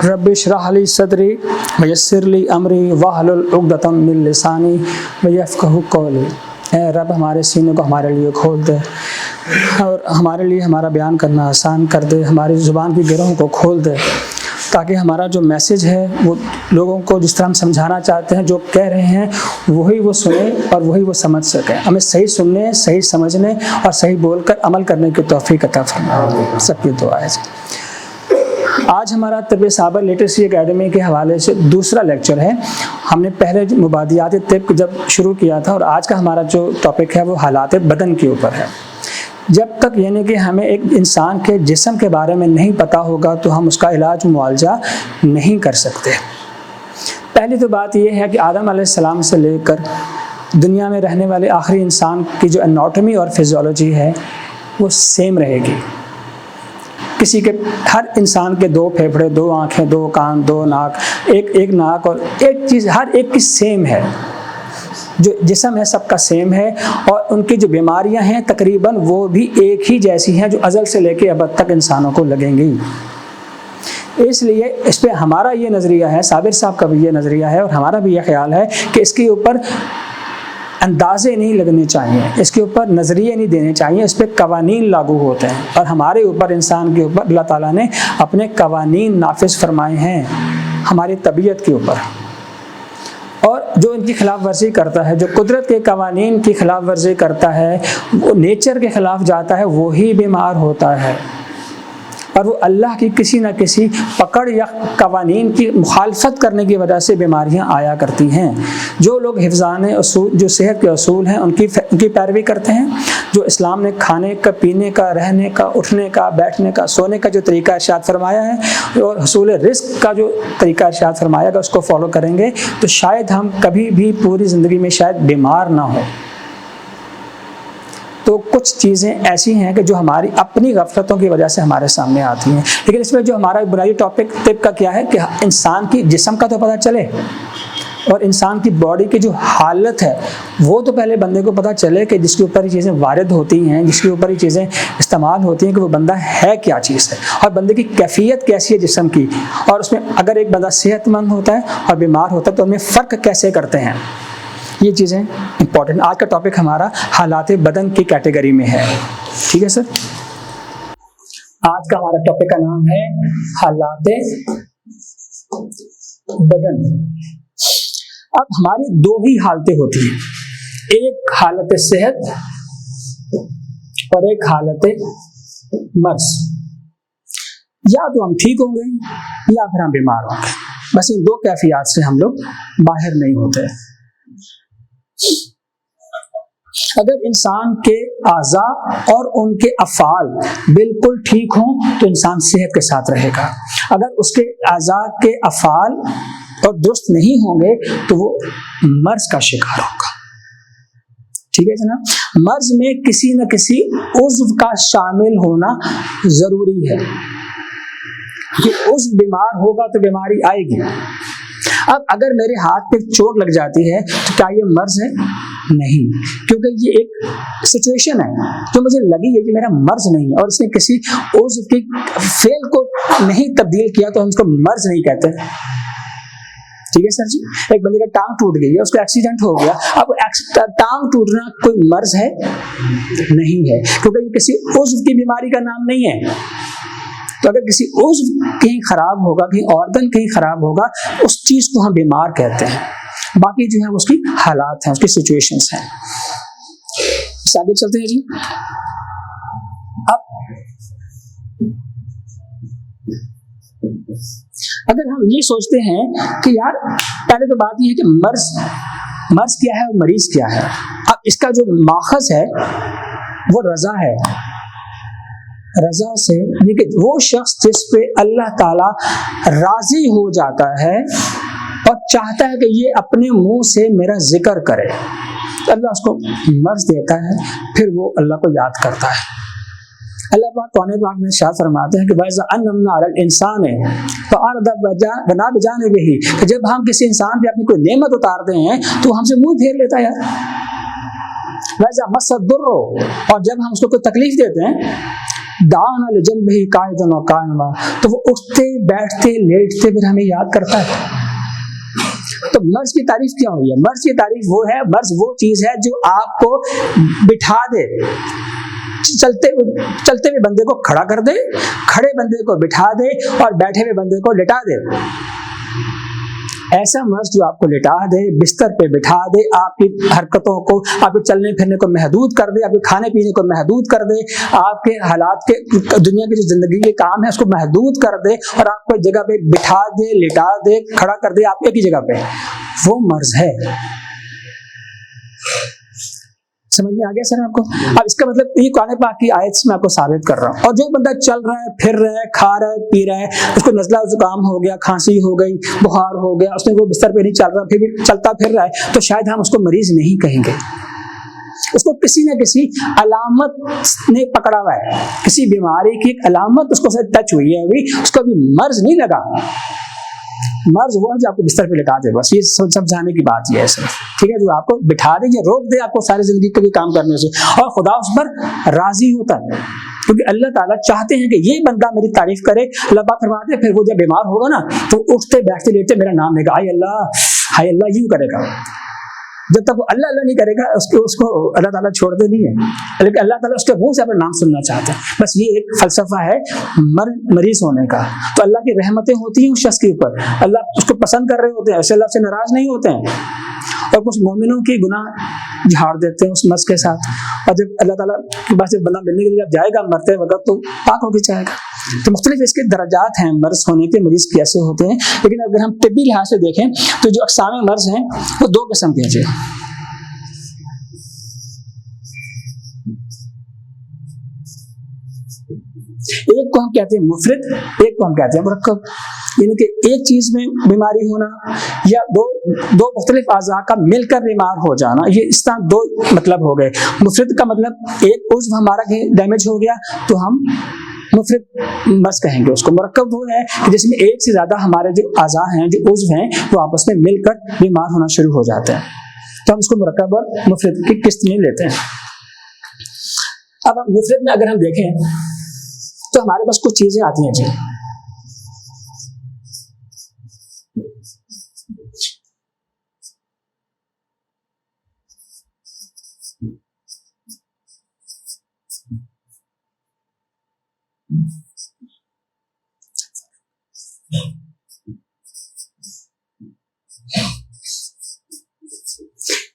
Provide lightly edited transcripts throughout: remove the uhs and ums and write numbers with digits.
Rabbi इश्रह ली सदरी वयस्सिर ली अमरी वहलुल उक़दतम मिन लिसानी यफ़क़हू क़ौली। ऐ रब, हमारे सीने को हमारे लिए खोल दे और हमारे लिए हमारा बयान करना आसान कर दे। हमारी ज़ुबान की गिरों को खोल दे ताकि हमारा जो मैसेज है वो लोगों को जिस तरह हम समझाना चाहते हैं, जो कह रहे हैं वही वो सुने और वही वो समझ सकें। हमें सही सुनने, सही समझने और सही बोलकर अमल करने की तौफीक अता फरमाए। सबकी दुआ है। आज हमारा तिब साबर लिटरेसी एकेडमी के हवाले से दूसरा लेक्चर है। हमने पहले मुबादियात तिब जब शुरू किया था और आज का हमारा जो टॉपिक है वो हालात बदन के ऊपर है। जब तक यानी कि हमें एक इंसान के जिस्म के बारे में नहीं पता होगा तो हम उसका इलाज मुआवजा नहीं कर सकते। पहली तो बात यह है कि आदम अलैहिस्सलाम से लेकर दुनिया में रहने वाले आखिरी इंसान की जो एनाटॉमी और फिजियोलॉजी है वो सेम रहेगी। किसी के, हर इंसान के 2 फेफड़े, 2 आँखें, 2 कान, 2 नाक, एक नाक और एक चीज़ हर एक की सेम है। जो जिस्म है सबका सेम है और उनकी जो बीमारियां हैं तकरीबन वो भी एक ही जैसी हैं जो अज़ल से लेके अब तक इंसानों को लगेंगी। इसलिए इस पर हमारा ये नज़रिया है, साबिर साहब का भी ये नज़रिया है और हमारा भी ये ख्याल है कि इसके ऊपर अंदाजे नहीं लगने चाहिए, इसके ऊपर नज़रिए नहीं देने चाहिए, इस पर कवानीन लागू होते हैं और हमारे ऊपर, इंसान के ऊपर अल्लाह ताला ने अपने कवानीन नाफिज फरमाए हैं हमारी तबीयत के ऊपर। और जो इनकी खिलाफ वर्जी करता है, जो कुदरत के कवानीन की खिलाफ वर्जी करता है, वो नेचर के खिलाफ जाता है, वो ही बीमार होता है और वो अल्लाह की किसी न किसी पकड़ या कवानीन की मुखालफत करने की वजह से बीमारियां आया करती हैं। जो लोग हिफ्ज़ाने उसूल, जो सेहत के असूल हैं उनकी पैरवी करते हैं, जो इस्लाम ने खाने का, पीने का, रहने का, उठने का, बैठने का, सोने का जो तरीका इरशाद फरमाया है और हसूल रिज़्क़ का जो तरीका इरशाद फरमाया है उसको फॉलो करेंगे तो शायद हम कभी भी पूरी ज़िंदगी में शायद बीमार ना हो। तो कुछ चीज़ें ऐसी हैं कि जो हमारी अपनी गफलतों की वजह से हमारे सामने आती हैं। लेकिन इसमें जो हमारा बुनियादी टॉपिक तिब का क्या है कि इंसान की जिस्म का तो पता चले और इंसान की बॉडी की जो हालत है वो तो पहले बंदे को पता चले कि जिसके ऊपर ये चीज़ें वारिद होती हैं, जिसके ऊपर ये चीज़ें इस्तेमाल होती हैं कि वो बंदा है क्या चीज़ है और बंदे की कैफियत कैसी है जिस्म की, और उसमें अगर एक बंदा सेहतमंद होता है और बीमार होता है तो उनमें फ़र्क कैसे करते हैं। ये चीज़ें इंपॉर्टेंट। आज का टॉपिक हमारा हालात बदन की कैटेगरी में है। ठीक है सर, आज का हमारा टॉपिक का नाम है हालात बदन। अब हमारी 2 ही हालतें होती हैं, एक हालत सेहत और एक हालत मर्ज। या तो हम ठीक होंगे या फिर हम बीमार होंगे, बस इन 2 कैफियत से हम लोग बाहर नहीं होते। अगर इंसान के आज़ा और उनके अफ़ाल बिल्कुल ठीक हों तो इंसान सेहत के साथ रहेगा। अगर उसके आज़ा के अफ़ाल और दुरुस्त नहीं होंगे तो वो मर्ज का शिकार होगा। ठीक है जनाब, मर्ज में किसी न किसी उज़्व का शामिल होना ज़रूरी है कि उज़्व बीमार होगा तो बीमारी आएगी। अब अगर मेरे हाथ पे चोट लग जाती है तो क्या ये मर्ज है? नहीं, क्योंकि ये एक सिचुएशन है जो मुझे लगी है कि मेरा मर्ज नहीं है और इसने किसी उज़्व की फेल को नहीं तब्दील किया तो हम इसको मर्ज नहीं कहते। ठीक है सर जी, एक बंदे का टांग टूट गई है, उसका एक्सीडेंट हो गया, अब टांग टूटना कोई मर्ज है? नहीं है, क्योंकि ये किसी उज़्व की बीमारी का नाम नहीं है। तो अगर किसी उज़्व कहीं खराब होगा, कहीं ऑर्गन कहीं खराब होगा, उस चीज को हम बीमार कहते हैं। बाकी जो है उसकी हालात हैं, उसकी सिचुएशंस हैं। आगे चलते हैं जी। अब अगर हम ये सोचते हैं कि यार पहले तो बात ये है कि मर्ज क्या है और मरीज क्या है। अब इसका जो माखज है वो रजा है। रजा से देखिए, वो शख्स जिस पे अल्लाह ताला राजी हो जाता है और चाहता है कि ये अपने मुंह से मेरा जिक्र करे, तो अल्लाह उसको मर्ज देता है, फिर वो अल्लाह को याद करता है। अल्लाह पाक कुरान पाक में शायद फरमाते हैं कि वैसा अन्नमना अलल इंसान है तो बना बजाने भी, जब हम किसी इंसान पे अपनी कोई नेमत उतारते हैं तो हमसे मुंह फेर लेता है यार। वैसा मसदुर्रो, और जब हम उसको कोई तकलीफ देते हैं, दान अल जंबिही काइदन व काइमा, तो वो उठते बैठते लेटते फिर हमें याद करता है। तो मर्ज की तारीफ क्या हुई है? मर्ज की तारीफ वो है, मर्ज वो चीज है जो आपको बिठा दे, चलते हुए बंदे को खड़ा कर दे, खड़े बंदे को बिठा दे और बैठे हुए बंदे को लिटा दे। ऐसा मर्ज जो आपको लिटा दे, बिस्तर पे बिठा दे, आपकी हरकतों को, आपके चलने फिरने को महदूद कर दे, आपके खाने पीने को महदूद कर दे, आपके हालात के, दुनिया की जो जिंदगी के काम है उसको महदूद कर दे और आपको एक जगह पे बिठा दे, लिटा दे, खड़ा कर दे, आप एक ही जगह पे, वो मर्ज है। समझ में आ गया सर आपको? अब इसका मतलब ये कुरान पाक की आयत से मैं आपको साबित कर रहा हूँ। और जो बंदा चल रहा है, फिर रहा है, खा रहा है, पी रहा है, उसको नज़ला जुकाम हो गया, खांसी हो गई, बुखार हो गया, उसने वो बिस्तर पे नहीं चल रहा, फिर भी चलता फिर रहा है, तो शायद हम उसको मरीज नहीं कहेंगे। उसको किसी न किसी अलामत ने पकड़ा हुआ है, किसी बीमारी की अलामत उसको टच हुई है, अभी उसको अभी मर्ज नहीं लगा। मर्ज वो है जो आपको बिस्तर पे लिटा दे, बस ये सब जाने की बात ये है सर, ठीक है, जो आपको बिठा दे, ये रोक दे आपको सारी जिंदगी के काम करने से, और खुदा उस पर राजी होता है, क्योंकि अल्लाह ताला चाहते हैं कि ये बंदा मेरी तारीफ करे, अल्लाह पाक फरमाते हैं फिर वो जब बीमार होगा ना तो उठते बैठते लेटते मेरा नाम लेगा, हाय अल्लाह यूं करेगा। जब तक वो अल्लाह अल्लाह नहीं करेगा उसको अल्लाह ताला छोड़ते नहीं है, लेकिन अल्लाह ताला उसके मुंह से अपना नाम सुनना चाहता है। बस ये एक फलसफा है मरीज होने का। तो अल्लाह की रहमतें होती हैं उस शख्स के ऊपर, अल्लाह उसको पसंद कर रहे होते हैं, अल्लाह से नाराज नहीं होते हैं, और कुछ मोमिनों की गुनाह झाड़ देते हैं उस मर्ज के साथ। और जब अल्लाह ताला के पास जब बंदा मिलने के लिए जब जाएगा मरते वक्त, तो पाक होके जाएगा। तो मुख्तलिफ इसके दर्जात हैं मर्ज होने के, मरीज कैसे होते हैं। लेकिन अगर हम तिब्बी लिहाज से देखें तो जो अक़साम मर्ज हैं वो दो किस्म के हैं। एक को हम कहते हैं मुफरिद, एक को हम कहते हैं मुरक्कब, यानी कि एक चीज में बीमारी होना या दो मुख्तलिफ आज़ा का मिलकर बीमार हो जाना, ये इस तरह दो मतलब हो गए। मुफरिद का मतलब एक उज़्व हमारा डैमेज हो गया तो हम मुफरिद मर्ज कहेंगे उसको। मुरक्कब वो है कि जिसमें एक से ज्यादा हमारे जो आज़ा हैं, जो उज़्व हैं, वो आपस में मिलकर बीमार होना शुरू हो जाते हैं, तो हम उसको मुरक्कब और मुफरिद की किस्त में लेते हैं। अब मुफरिद में अगर हम देखें तो हमारे पास कुछ चीजें आती हैं जी।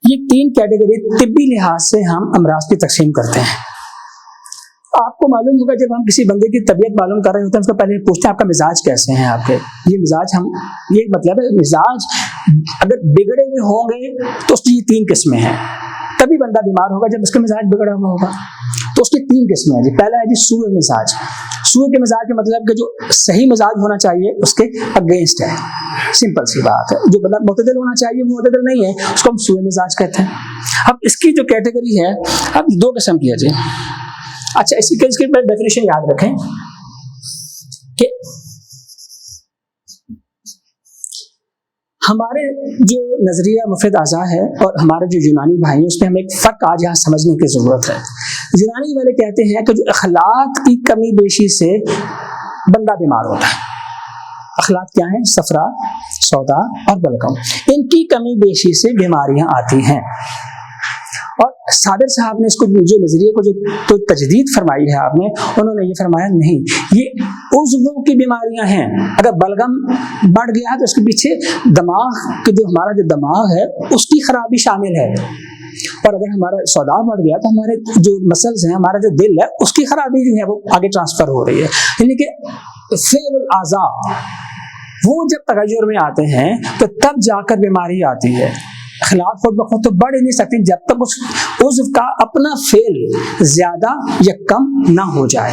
ये तीन कैटेगरी तिब्बी लिहाज से हम अमराज की तकसीम करते हैं। आपको मालूम होगा जब हम किसी बंदे की तबीयत मालूम कर रहे होते हैं उसको पहले पूछते हैं आपका मिजाज कैसे हैं आपके, ये मिजाज हम, ये मतलब है मिजाज अगर बिगड़े हुए होंगे तो उसकी ये तीन किस्में हैं। तभी बंदा बीमार होगा जब उसका मिजाज बिगड़ा हुआ होगा। तो उसकी तीन किस्में हैं जी। पहला है जी सूए मिजाज। सूए के मिजाज का मतलब कि जो सही मिजाज होना चाहिए उसके अगेंस्ट है, सिंपल सी बात है। जो बंदा मुतदिल होना चाहिए वो मुतदिल नहीं है, उसको हम सूए मिजाज कहते हैं। अब इसकी जो कैटेगरी है, अब दो किस्म की है जी। अच्छा, इसकी डेफिनेशन याद रखें कि हमारे जो नजरिया मुफिद आज़ा है और हमारे जो यूनानी भाई हैं उसमें हमें एक फ़र्क आज यहाँ समझने की ज़रूरत है। यूनानी वाले कहते हैं कि जो अखलाक की कमी बेशी से बंदा बीमार होता है। अखलाक क्या है? सफरा, सौदा और बलगम, इनकी कमी बेशी से बीमारियां आती हैं। और साबिर साहब ने इसको जो नजरिए को जो तो तजदीद फरमाई है आपने, उन्होंने ये फरमाया नहीं, ये उज़्वों की बीमारियां हैं। अगर बलगम बढ़ गया है तो उसके पीछे दिमाग के जो हमारा जो दिमाग है उसकी खराबी शामिल है, और अगर हमारा सौदा बढ़ गया तो हमारे जो मसल्स हैं, हमारा जो दिल है, उसकी खराबी जो है वो आगे ट्रांसफर हो रही है। यानी कि फ़िअल आज़ा वो जब तगय्युर में आते हैं तो तब जाकर बीमारी आती है। अखलाक खुद ब खुद तो बढ़ ही नहीं सकती जब तक उस उज़्व का अपना फेल ज्यादा या कम ना हो जाए।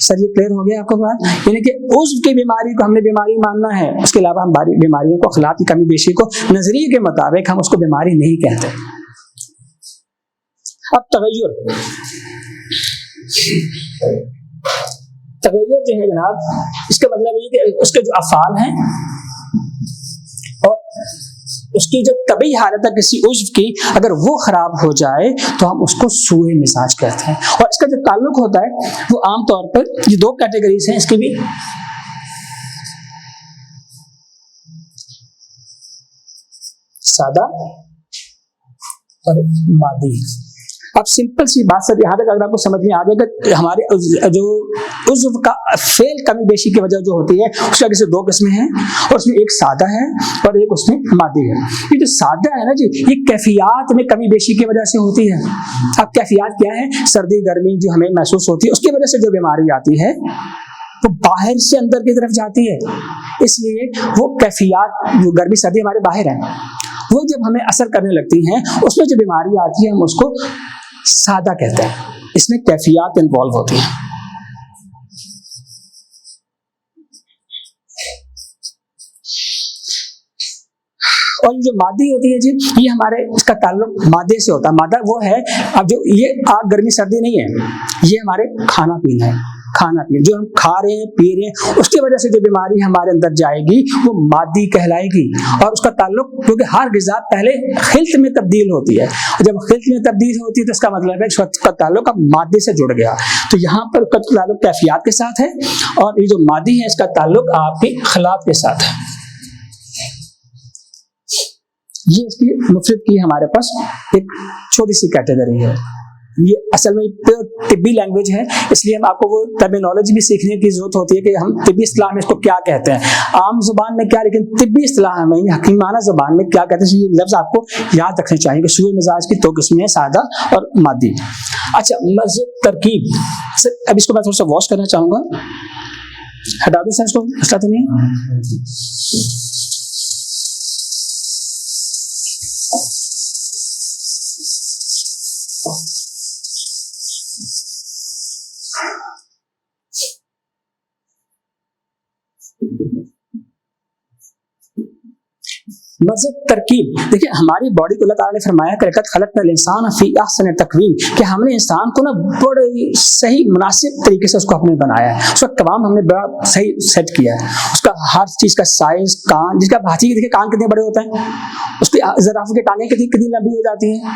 सर ये क्लियर हो गया आपको बात? यानी कि उज़्व की बीमारी को हमने बीमारी मानना है, उसके अलावा हम बीमारियों को, अखलाक की कमी बेशी को नजरिए के मुताबिक हम उसको बीमारी नहीं कहते। अब तगय्युर जो है जनाब, इसका मतलब ये कि उसके जो अफ़ाल हैं और उसकी जो तबी हालत है किसी उज्व की, अगर वो खराब हो जाए तो हम उसको सूए मिजाज कहते हैं। और इसका जो ताल्लुक होता है वो आमतौर पर ये दो कैटेगरीज हैं इसकी भी, सादा और मादी। अब सिंपल सी बात सर, यहाँ तक अगर आपको समझ में आ जाएगा, हमारे जो उज्व का फेल कमी बेशी की वजह जो होती है उसका किसी दो किस्में हैं, और उसमें एक सादा है और एक उसमें मादी है। ये जो सादा है ना जी, ये कैफियत में कमी बेशी की वजह से होती है। अब कैफियत क्या है? सर्दी गर्मी जो हमें महसूस होती है उसकी वजह से जो बीमारी आती है वो बाहर से अंदर की तरफ जाती है, इसलिए वो कैफियत जो गर्मी सर्दी हमारे बाहर है वो जब हमें असर करने लगती हैं उसमें जो बीमारी आती है हम उसको सादा कहते हैं। इसमें कैफियत इन्वॉल्व होती है। और जो मादी होती है जी, ये हमारे इसका ताल्लुक मादे से होता है। मादा वो है, अब जो ये आग गर्मी सर्दी नहीं है, ये हमारे खाना पीना है। खाना पीना जो हम खा रहे हैं पी रहे हैं उसकी वजह से जो बीमारी हमारे अंदर जाएगी वो मादी कहलाएगी। और उसका ताल्लुक, क्योंकि हर ग़िज़ा पहले खिल्त में तब्दील होती है, जब खिल्त में तब्दील होती है तो इसका मतलब है कि उसका ताल्लुक अब मादे से जुड़ गया। तो यहाँ पर ताल्लुक कैफियत के साथ है, और ये जो मादी है इसका ताल्लुक आपके खिलाफ के साथ है। ये इसकी मुफ्रद की हमारे पास एक छोटी सी कैटेगरी है। ये असल में तिब्बी लैंग्वेज है, इसलिए हम आपको वो टर्मिनोलॉजी भी सीखने की जरूरत होती है कि हम तिब्बी इस्तिलाह में इसको क्या कहते हैं, आम जुबान में क्या, लेकिन तिब्बी इस्तिलाह में हकीमाना जुबान में क्या कहते हैं। ये लफ्ज आपको याद रखने चाहिए कि सूए मिजाज की दो किस्में हैं, सादा और मादी। अच्छा, मर्ज़ तरकीब सर, अब इसको मैं थोड़ा सा वॉश करना चाहूंगा, हटा दूं सर इसको, मसला तो नहीं है? मर्ज़ तरकीब, देखिए हमारी बॉडी को अल्लाह ताला ने फरमाया कि लक़द खलक़नल इंसान फ़ी अहसनि तक़वीम, कि हमने इंसान को ना बड़े सही मुनासिब तरीके से उसको हमने बनाया है, उसका कवाम हमने बड़ा सही सेट किया है, उसका हर चीज़ का साइज, कान, जिसका हाथी के देखिए कान कितने बड़े होते हैं, उसकी ज़राफ़ों की टांगें कितनी लंबी हो जाती हैं,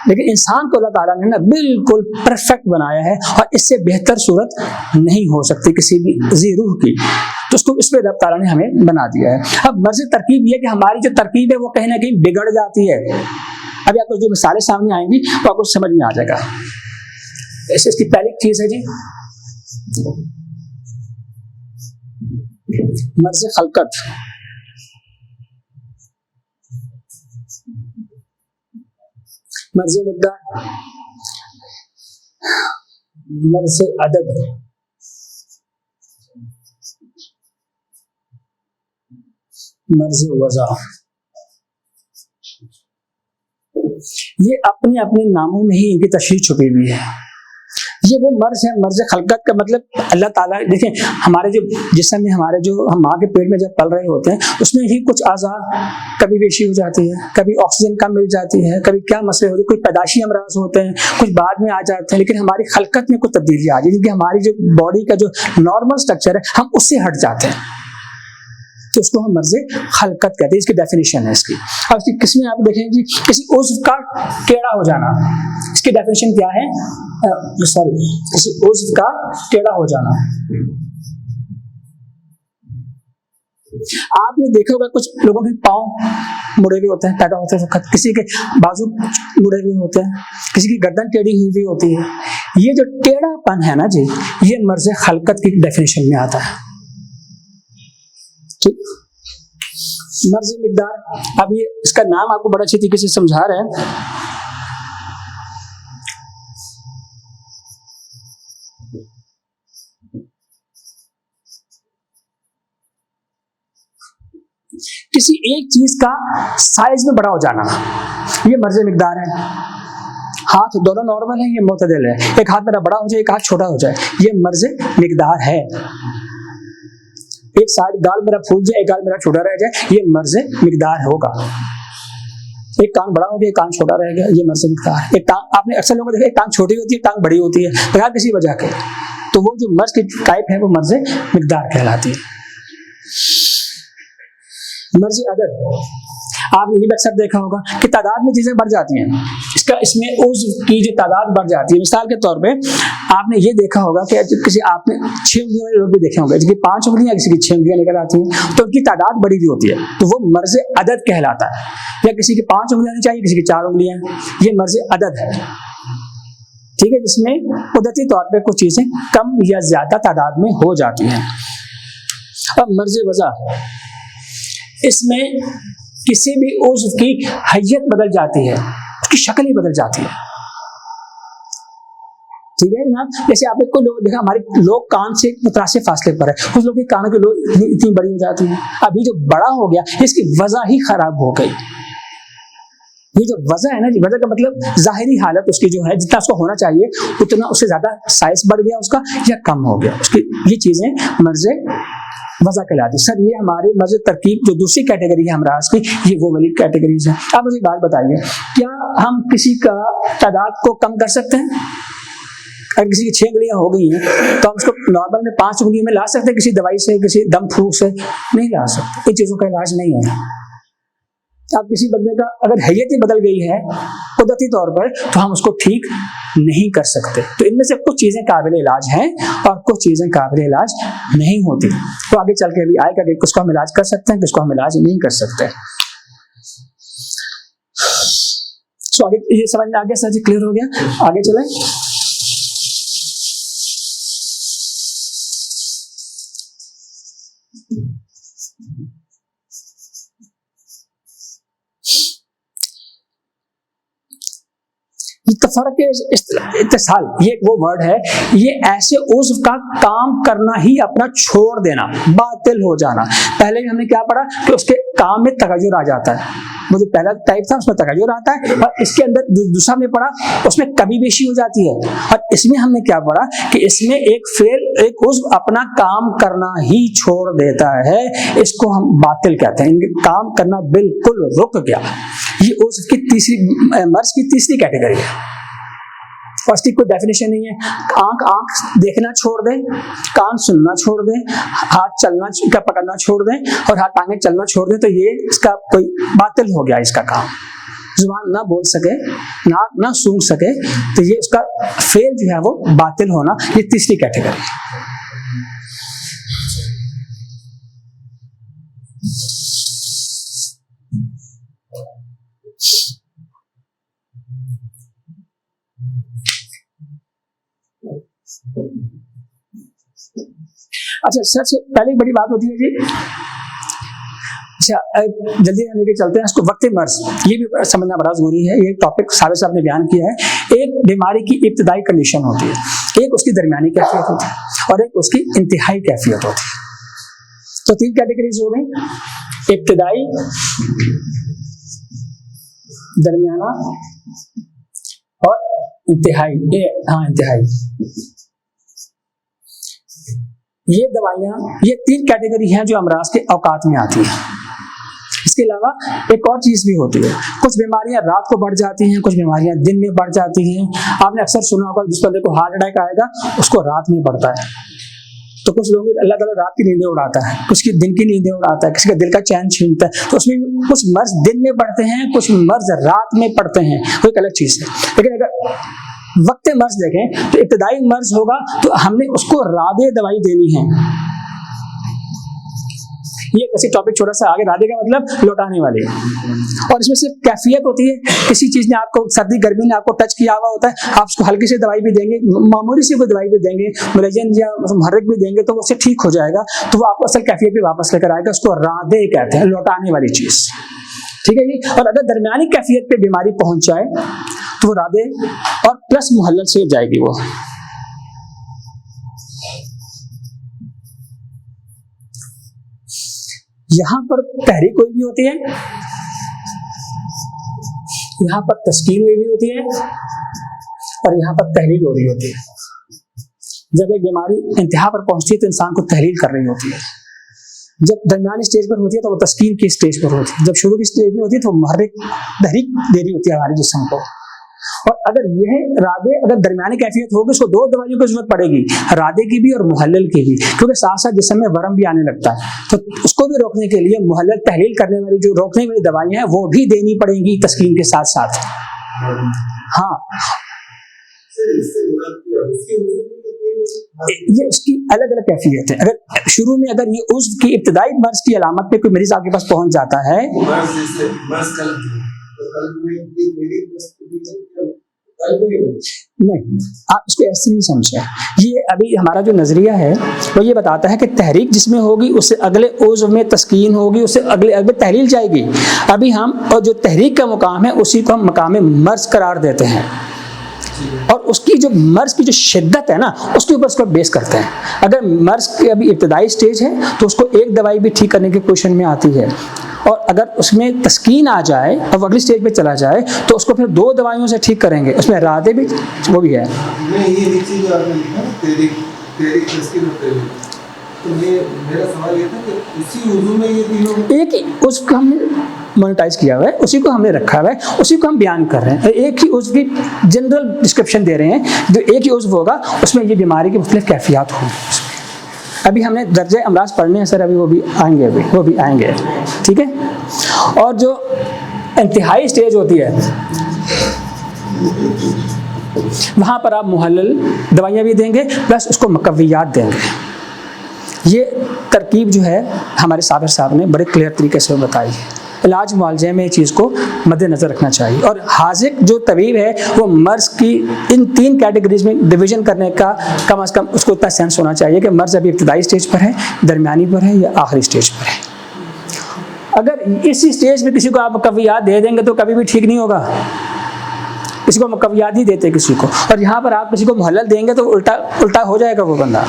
लेकिन इंसान को अल्लाह ताला ने ना बिल्कुल परफेक्ट बनाया है, और इससे बेहतर सूरत नहीं हो सकती किसी भी ज़ी रूह की, तो उसको इस पे अल्लाह ताला ने हमें बना दिया है। अब मर्ज़ तरकीब ये कि हमारी जो तरकीब है वो कहीं ना कहीं बिगड़ जाती है। अभी आपको जो मिसालें सामने आएंगी तो आपको समझ में आ जाएगा। ऐसे इसकी पहली चीज है जी मर्ज़ खलकत। मर्ज़ मिक़दार, मर्ज़ अदद, मर्ज़ वज़ा, ये अपने अपने नामों में ही इनकी तशरीह छुपी हुई है। ये वो मर्ज़ है। मर्ज़ खलकत का मतलब अल्लाह ताला, देखिए हमारे जो जिस्म में, हमारे जो हम माँ के पेट में जब पल रहे होते हैं उसमें ही कुछ आज़ा कभी बेशी हो जाती है, कभी ऑक्सीजन कम मिल जाती है, कभी क्या मसले होते हैं, कोई पैदाशी अमराज होते हैं, कुछ बाद में आ जाते हैं, लेकिन हमारी खलकत में कुछ तब्दीली आ जाती है, क्योंकि हमारी जो बॉडी का जो नॉर्मल स्ट्रक्चर है हम उससे हट जाते हैं, तो उसको हम मर्ज़ खलकत कहते हैं। इसकी डेफिनेशन है इसकी। अब इसकी किस्में आप देखेंगे, किसी उज़्व का टेढ़ा हो जाना, इसकी डेफिनेशन क्या है? सॉरी, किसी उज़्व का टेढ़ा हो जाना। आपने देखा होगा कुछ लोगों के पाँव मुड़े हुए होते हैं पैदा होते वक्त, किसी के बाजू मुड़े हुए होते हैं, किसी की गर्दन टेढ़ी हुई भी होती है। ये जो टेढ़ापन है ना जी, ये मर्ज़ खलकत की डेफिनेशन में आता है। ठीक, मर्ज़ मिक़दार, अब ये इसका नाम आपको बड़ा अच्छी तरीके से समझा रहे हैं। किसी एक चीज का साइज में बड़ा हो जाना, ये मर्ज़ मिक़दार है। हाथ दोनों नॉर्मल है, ये मोतदिल है, एक हाथ मेरा बड़ा हो जाए एक हाथ छोटा हो जाए, ये मर्ज़ मिक़दार है। एक साइड गाल मेरा फूल जाए एक गाल मेरा छोटा रह जाए, ये मर्ज़ मिक़दार होगा। एक टांग बड़ा हो गया एक टांग छोटा रह गया, ये मर्ज़ मिक़दार। एक टांग, आपने अक्सर लोगों को देखा, एक टांग छोटी होती है एक टांग बड़ी होती है बगैर किसी वजह के, तो वो जो मर्ज़ की टाइप है वो मर्ज़ मिक़दार कहलाती है। मर्ज़ अदद, आपने ये भी अक्सर देखा होगा कि तादाद में चीजें बढ़ जाती हैं, इसमें उज़्व की जो तादाद बढ़ जाती है। मिसाल के तौर पे आपने ये देखा होगा कि किसी आपने 6 उंगलियों वाले लोग भी देखे होंगे, जिसकी 5 उंगलियां किसी की 6 उंगलियां निकल आती हैं, तो उनकी तादाद बड़ी भी होती है, तो वो मर्ज अदद कहलाता है। या किसी की 5 उंगलियां नहीं चाहिए, किसी की 4 उंगलियां, ये मर्ज अदद है, ठीक है, जिसमें कुदरती तौर पे कुछ चीजें कम या ज्यादा तादाद में हो जाती हैं। अब मर्ज वज़ा, इसमें किसी भी उज़्व की हैयत बदल जाती है, उसकी शक्ल ही बदल जाती है, ठीक है ना। जैसे आपने कोई लोग देखा, हमारे लोग कान से मुतरासिब फासले पर है, कुछ लोग के कानों की लोग इतनी बड़ी हो जाती है। अभी जो बड़ा हो गया इसकी वजह ही खराब हो गई। ये जो वजह है ना, वजह का मतलब जाहिरी हालत उसकी जो है, जितना उसको होना चाहिए उतना उससे ज्यादा साइज बढ़ गया उसका या कम हो गया उसकी, ये चीजें मर्ज वजह कहलाती है। सर ये हमारी मर्ज तरकीब जो दूसरी कैटेगरी है अमराज की, ये वो वाली कैटेगरीज है। आप मुझे बात बताइए, क्या हम किसी का तादाद को कम कर सकते हैं? अगर किसी की 6 उंगलियां हो गई हैं तो हम उसको नॉर्मल में 5 उंगलियों में ला सकते हैं, किसी दवाई से, किसी दम फूक से नहीं ला सकते। इन चीजों का इलाज नहीं है। अब किसी बंदे का अगर हैयत ही बदल गई है कुदरती तौर पर, तो हम उसको ठीक नहीं कर सकते। तो इनमें से कुछ चीजें काबिल इलाज हैं और कुछ चीजें काबिल इलाज नहीं होती। तो आगे चल के भी आएगा कि किसको हम इलाज कर सकते हैं, किसको हम इलाज नहीं कर सकते। तो आगे ये समझ में आ गया सर जी, क्लियर हो गया? आगे चलें। फर्क इत्तिसाल, ये वो वर्ड है, ये ऐसे उज़्व का काम करना ही अपना छोड़ देना, बातिल हो जाना। पहले भी हमने क्या पढ़ा कि उसके काम में तगय्युर आ जाता है, वो जो पहला टाइप था उसमें तगय्युर आता है, और इसके अंदर दूसरा हमने पढ़ा उसमें कमी बेशी हो जाती है। और इसमें हमने क्या पढ़ा कि इसमें एक फेल, एक उज़्व अपना काम करना ही छोड़ देता है, इसको हम बातिल कहते हैं। इनके काम करना बिल्कुल रुक गया। ये उज़्व की तीसरी, मर्ज की तीसरी कैटेगरी है। फर्स्ट की कोई डेफिनेशन नहीं है। आंख देखना छोड़ दें, कान सुनना छोड़ दें, हाथ चलना का पकड़ना छोड़ दें और हाथ टांगे चलना छोड़ दें, तो ये इसका कोई बातिल हो गया इसका काम। जुबान ना बोल सके, नाक ना सूंघ सके, तो ये उसका फेल जो है वो बातिल होना, ये तीसरी कैटेगरी है। अच्छा, सबसे पहली बड़ी बात होती है जी, अच्छा जल्दी हम लेके चलते हैं इसको, वक्त मर्ज, ये भी समझना बड़ा जरूरी है। ये टॉपिक साबिर साहब ने बयान किया है। एक बीमारी की इब्तिदाई कंडीशन होती है, एक उसकी दरमियानी कैफियत होती है और एक उसकी इंतहाई कैफियत होती है। तो 3 कैटेगरीज हो गई, इब्तिदाई, दरमियाना और इंतहाई। हाँ, इंतहाई। ये दवाइयां, ये 3 कैटेगरी हैं जो अमराज के औकात में आती हैं। इसके अलावा एक और चीज भी होती है, कुछ बीमारियां रात को बढ़ जाती हैं, कुछ बीमारियां दिन में बढ़ जाती हैं। आपने अक्सर सुना होगा जिस बंदे को हार्ट अटैक आएगा उसको रात में बढ़ता है, तो कुछ लोग अल्लाह ताला रात की नींदें उड़ाता है, कुछ की दिन की नींदें उड़ाता है, किसी का दिल का चैन छीनता है। तो उसमें कुछ मर्ज दिन में बढ़ते हैं, कुछ मर्ज रात में पड़ते हैं, वो एक अलग चीज है। लेकिन अगर वक्त मर्ज देखें तो इब्तिदाई मर्ज होगा तो हमने उसको रादे दवाई देनी है। ये वैसे टॉपिक छोटा सा आगे, रादे का मतलब लौटाने वाले, और इसमें सिर्फ कैफियत होती है। किसी चीज ने आपको सर्दी गर्मी ने आपको टच किया हुआ होता है, आप उसको हल्की सी दवाई भी देंगे, मामूली सी कोई दवाई भी देंगे, मुलयन या मुहर्रिक भी देंगे, तो उससे ठीक हो जाएगा, तो वो आपको असल कैफियत भी वापस लेकर आएगा। उसको रादे कहते हैं, लौटाने वाली चीज, ठीक है जी। और अगर दरमियानी कैफियत पे बीमारी पहुंच जाए तो वो रादे और प्लस मुहल्लल से जाएगी। वो यहां पर तहरीक कोई भी होती है, यहां पर तस्कीन हुई भी होती है और यहां पर तहरीक हो रही होती है। जब एक बीमारी इंतहा पर पहुंचती है तो इंसान को तहरीक कर रही होती है। जब दरमियानी स्टेज पर होती है तो वो तस्कीन की स्टेज पर होती है। जब शुरू की स्टेज में होती है तो मुहर्रिक तहरीक दे रही होती है हमारे जिस्म को। और अगर यह रादे अगर दरमियानी कैफियत होगी, उसको 2 दवाइयों की जरूरत पड़ेगी, रादे की भी और मुहल्लल की भी, क्योंकि साथ साथ जिस्म में वरम भी आने लगता है, तो उसको भी रोकने के लिए मुहल्लल तहलील करने वाली जो रोकने वाली दवाइयां हैं वो भी देनी पड़ेंगी तस्कीन के साथ साथ। हाँ, ये इसकी अलग अलग कैफियत है। अगर शुरू में अगर ये उज़्व की इब्तिदाई मर्ज की अलामत पे कोई मरीज आपके पास पहुंच जाता है, नहीं, आप इसको ऐसे नहीं समझे। ये अभी हमारा जो नजरिया है वो ये बताता है कि तहरीक जिसमें होगी उससे अगले उज़्व में तस्कीन होगी, उससे अगले तहलील जाएगी। अभी हम और जो तहरीक का मुकाम है उसी को हम मकाम मर्ज करार देते हैं, और उसकी जो मर्ज की जो शिद्दत है ना उसके ऊपर उसको बेस करते हैं। अगर मर्ज की अभी इब्तिदाई स्टेज है तो उसको एक दवाई भी ठीक करने की पोजीशन में आती है, और अगर उसमें तस्कीन आ जाए और वो अगली स्टेज पे चला जाए तो उसको फिर 2 दवाइयों से ठीक करेंगे, उसमें रादे भी वो भी है। तो मेरा सवाल ये था कि उसी वुज़ू में ये तीनों एक ही उसको हमने मोनेटाइज किया हुआ है, उसी को हमने रखा हुआ है, उसी को हम बयान कर रहे हैं। एक ही उसकी जनरल डिस्क्रिप्शन दे रहे हैं, जो एक ही उज़्व होगा उसमें ये बीमारी की मुख्तलिफ कैफियत होंगी। अभी हमने दर्जे अमराज पढ़ने हैं सर, अभी वो भी आएंगे, ठीक है। और जो इंतहाई स्टेज होती है वहाँ पर आप मुहल्लल दवाइयाँ भी देंगे प्लस उसको मुकव्वियात देंगे। ये तरकीब जो है हमारे साबिर साहब ने बड़े क्लियर तरीके से बताई है। इलाज मुआलजे में चीज़ को मद्देनज़र रखना चाहिए, और हाजिक जो तबीब है वो मर्ज़ की इन 3 कैटेगरीज में डिवीज़न करने का कम अज़ कम उसको इतना सेंस होना चाहिए कि मर्ज़ अभी इब्तिदाई स्टेज पर है, दरमियानी पर है या आखिरी स्टेज पर है। अगर इसी स्टेज में किसी को आप मुकव्वियात दे देंगे तो कभी भी ठीक नहीं होगा, किसी को मुकव्वियात नहीं देते किसी को, और यहाँ पर आप किसी को मुहल्लल देंगे तो उल्टा हो जाएगा वो बंदा,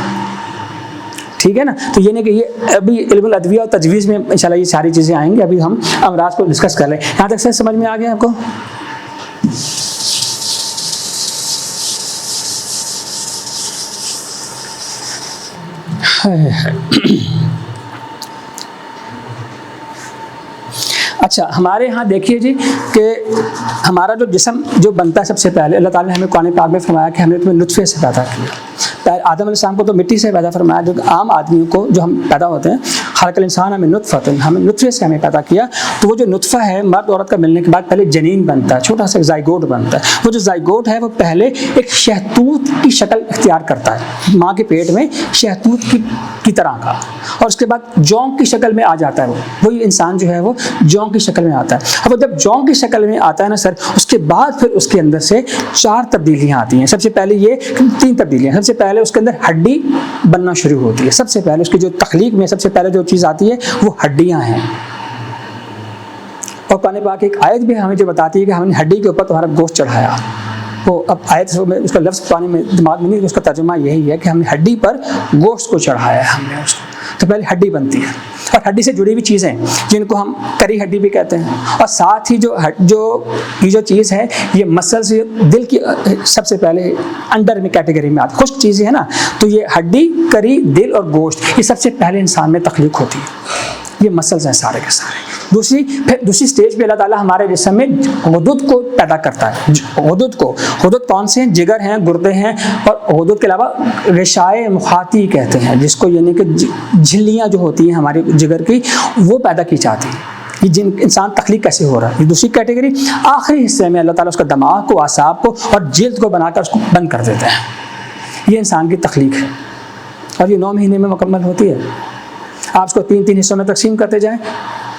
ठीक है ना। तो ये नहीं कि ये अभी इल्मुल अदविया और तजवीज़ में इंशाल्लाह ये सारी चीज़ें आएंगी, अभी हम अमराज को डिस्कस कर लें। यहाँ तक से समझ में आ गया आपको? अच्छा, हमारे यहाँ देखिए जी कि हमारा जो जिस्म जो बनता है सबसे पहले अल्लाह ताला ने हमें कुरान पाक में फरमाया कि हमने तुम्हें नुत्फे से पैदा किया। आदम अलैहिस्सलाम को तो मिट्टी से पैदा फरमाया, जो आम आदमियों को जो हम पैदा होते हैं खलक़ल इंसान हमें नुत्फ़तन, हमें नुत्फ़े से हमें पैदा किया। तो वो जो नुत्फ़ा है मर्द औरत का मिलने के बाद पहले जनीन बनता है, छोटा सा ज़ायगोट बनता है। वो जो ज़ायगोट है वो पहले एक शहतूत की शक्ल इख्तियार करता है, माँ के पेट में शहतूत की तरह का, और उसके बाद जौंक की शक्ल में आ जाता है। वो इंसान जो है वो जौंक की शक्ल में आता है। अब जब जौंक की शक्ल में आता है ना सर, उसके बाद फिर उसके अंदर से 4 तब्दीलियाँ आती हैं। सबसे पहले ये 3 तब्दीलियाँ, सबसे पहले उसके अंदर हड्डी बनना शुरू होती है। सबसे पहले उसकी जो तख्लीक में सबसे पहले जो चीज़ आती है वो हड्डियाँ हैं, और कुरान पाक की एक आयत भी हमें जो बताती है कि हमने हड्डी के ऊपर तुम्हारा गोश्त चढ़ाया। वो अब आयत में उसका लफ्ज़ पानी में दिमाग में नहीं, उसका तर्जुमा यही है कि हमने हड्डी पर गोश्त को चढ़ाया है हमने उसको। तो पहले हड्डी बनती है, और हड्डी से जुड़ी हुई चीज़ें जिनको हम करी हड्डी भी कहते हैं, और साथ ही जो चीज़ है ये मसल्स दिल की सबसे पहले अंडर में कैटेगरी में आती है। खुश्क चीज़ें है ना, तो ये हड्डी, करी, दिल और गोश्त ये सबसे पहले इंसान में तख्लीक होती है। ये मसल्स हैं सारे के सारे। दूसरी स्टेज पे अल्लाह ताला हमारे जिस्म में गुदुद को पैदा करता है। गुदुद कौन से हैं? जिगर हैं, गुर्दे हैं, और गुदुद के अलावा ग़िशाए मुखाती कहते हैं जिसको, यानी कि झिल्लियाँ जो होती हैं हमारे जिगर की वो पैदा की जाती हैं। ये जिन इंसान तख्लीक कैसे हो रहा है, ये दूसरी कैटेगरी। आखिरी हिस्से में अल्लाह ताला उसका दिमाग को, आसाब को और जिल्द को बनाकर उसको बंद कर देते हैं। ये इंसान की तख्लीक है, और ये 9 महीने में मुकम्मल होती है। आप उसको 3-3 हिस्सों में तकसीम करते जाएं।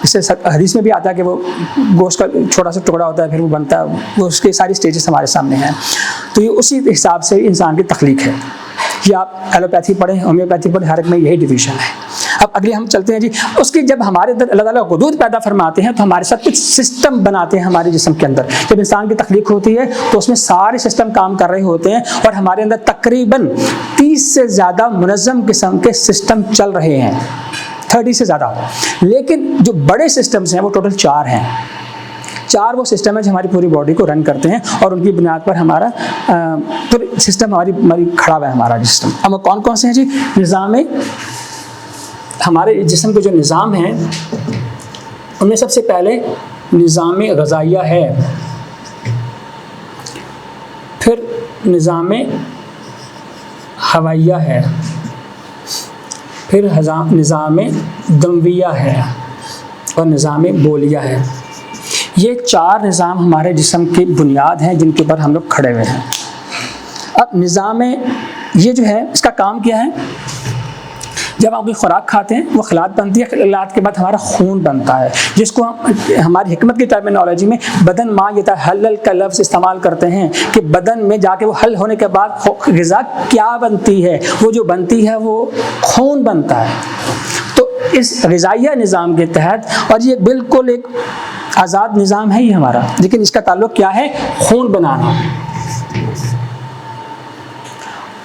इससे हदीस में भी आता है कि वो गोश्त का छोटा सा टुकड़ा होता है, फिर वो बनता है, वो उसके सारी स्टेजेस हमारे सामने हैं। तो ये उसी हिसाब से इंसान की तख्लीक है। ये आप एलोपैथी पढ़ें, होम्योपैथी पढ़ें, हर एक में यही डिवीज़न है। अब अगले हम चलते हैं जी, उसकी जब हमारे अंदर अल्लाह ताला गुदूद पैदा फरमाते हैं तो हमारे साथ कुछ सिस्टम बनाते हैं हमारे जिस्म के अंदर। जब इंसान की तख्लीक होती है तो उसमें सारे सिस्टम काम कर रहे होते हैं, और हमारे अंदर तकरीबन 30 से ज़्यादा मुनज़्ज़म किस्म के सिस्टम चल रहे हैं, 30 से ज़्यादा। लेकिन जो बड़े सिस्टम्स हैं वो टोटल 4 हैं। 4 वो सिस्टम है जो हमारी पूरी बॉडी को रन करते हैं, और उनकी बुनियाद पर हमारा पूरी सिस्टम हमारी खड़ा हुआ है हमारा सिस्टम। अब कौन कौन से हैं जी? निज़ाम, हमारे जिस्म के जो निज़ाम हैं उनमें सबसे पहले निज़ाम ग़ज़ाइया है। फिर निज़ाम हवाइया है, फिर निज़ाम दमविया है और निज़ाम बोलिया है। ये 4 निज़ाम हमारे जिस्म की बुनियाद हैं जिनके ऊपर हम लोग खड़े हुए हैं। अब निज़ाम ये जो है इसका काम क्या है? जब आप कोई खुराक खाते हैं वो खिलात बनती है, खिलात के बाद हमारा खून बनता है, जिसको हम हमारी हिकमत की टर्मिनोलॉजी में बदन मा यतहल्लल का लफ्ज़ इस्तेमाल करते हैं कि बदन में जाके वो हल होने के बाद ग़िज़ा क्या बनती है, वो जो बनती है वो खून बनता है। तो इस ग़िज़ाइया निज़ाम के तहत, और ये बिल्कुल एक आज़ाद निज़ाम है ये हमारा, लेकिन इसका ताल्लुक़ क्या है? खून बनाना।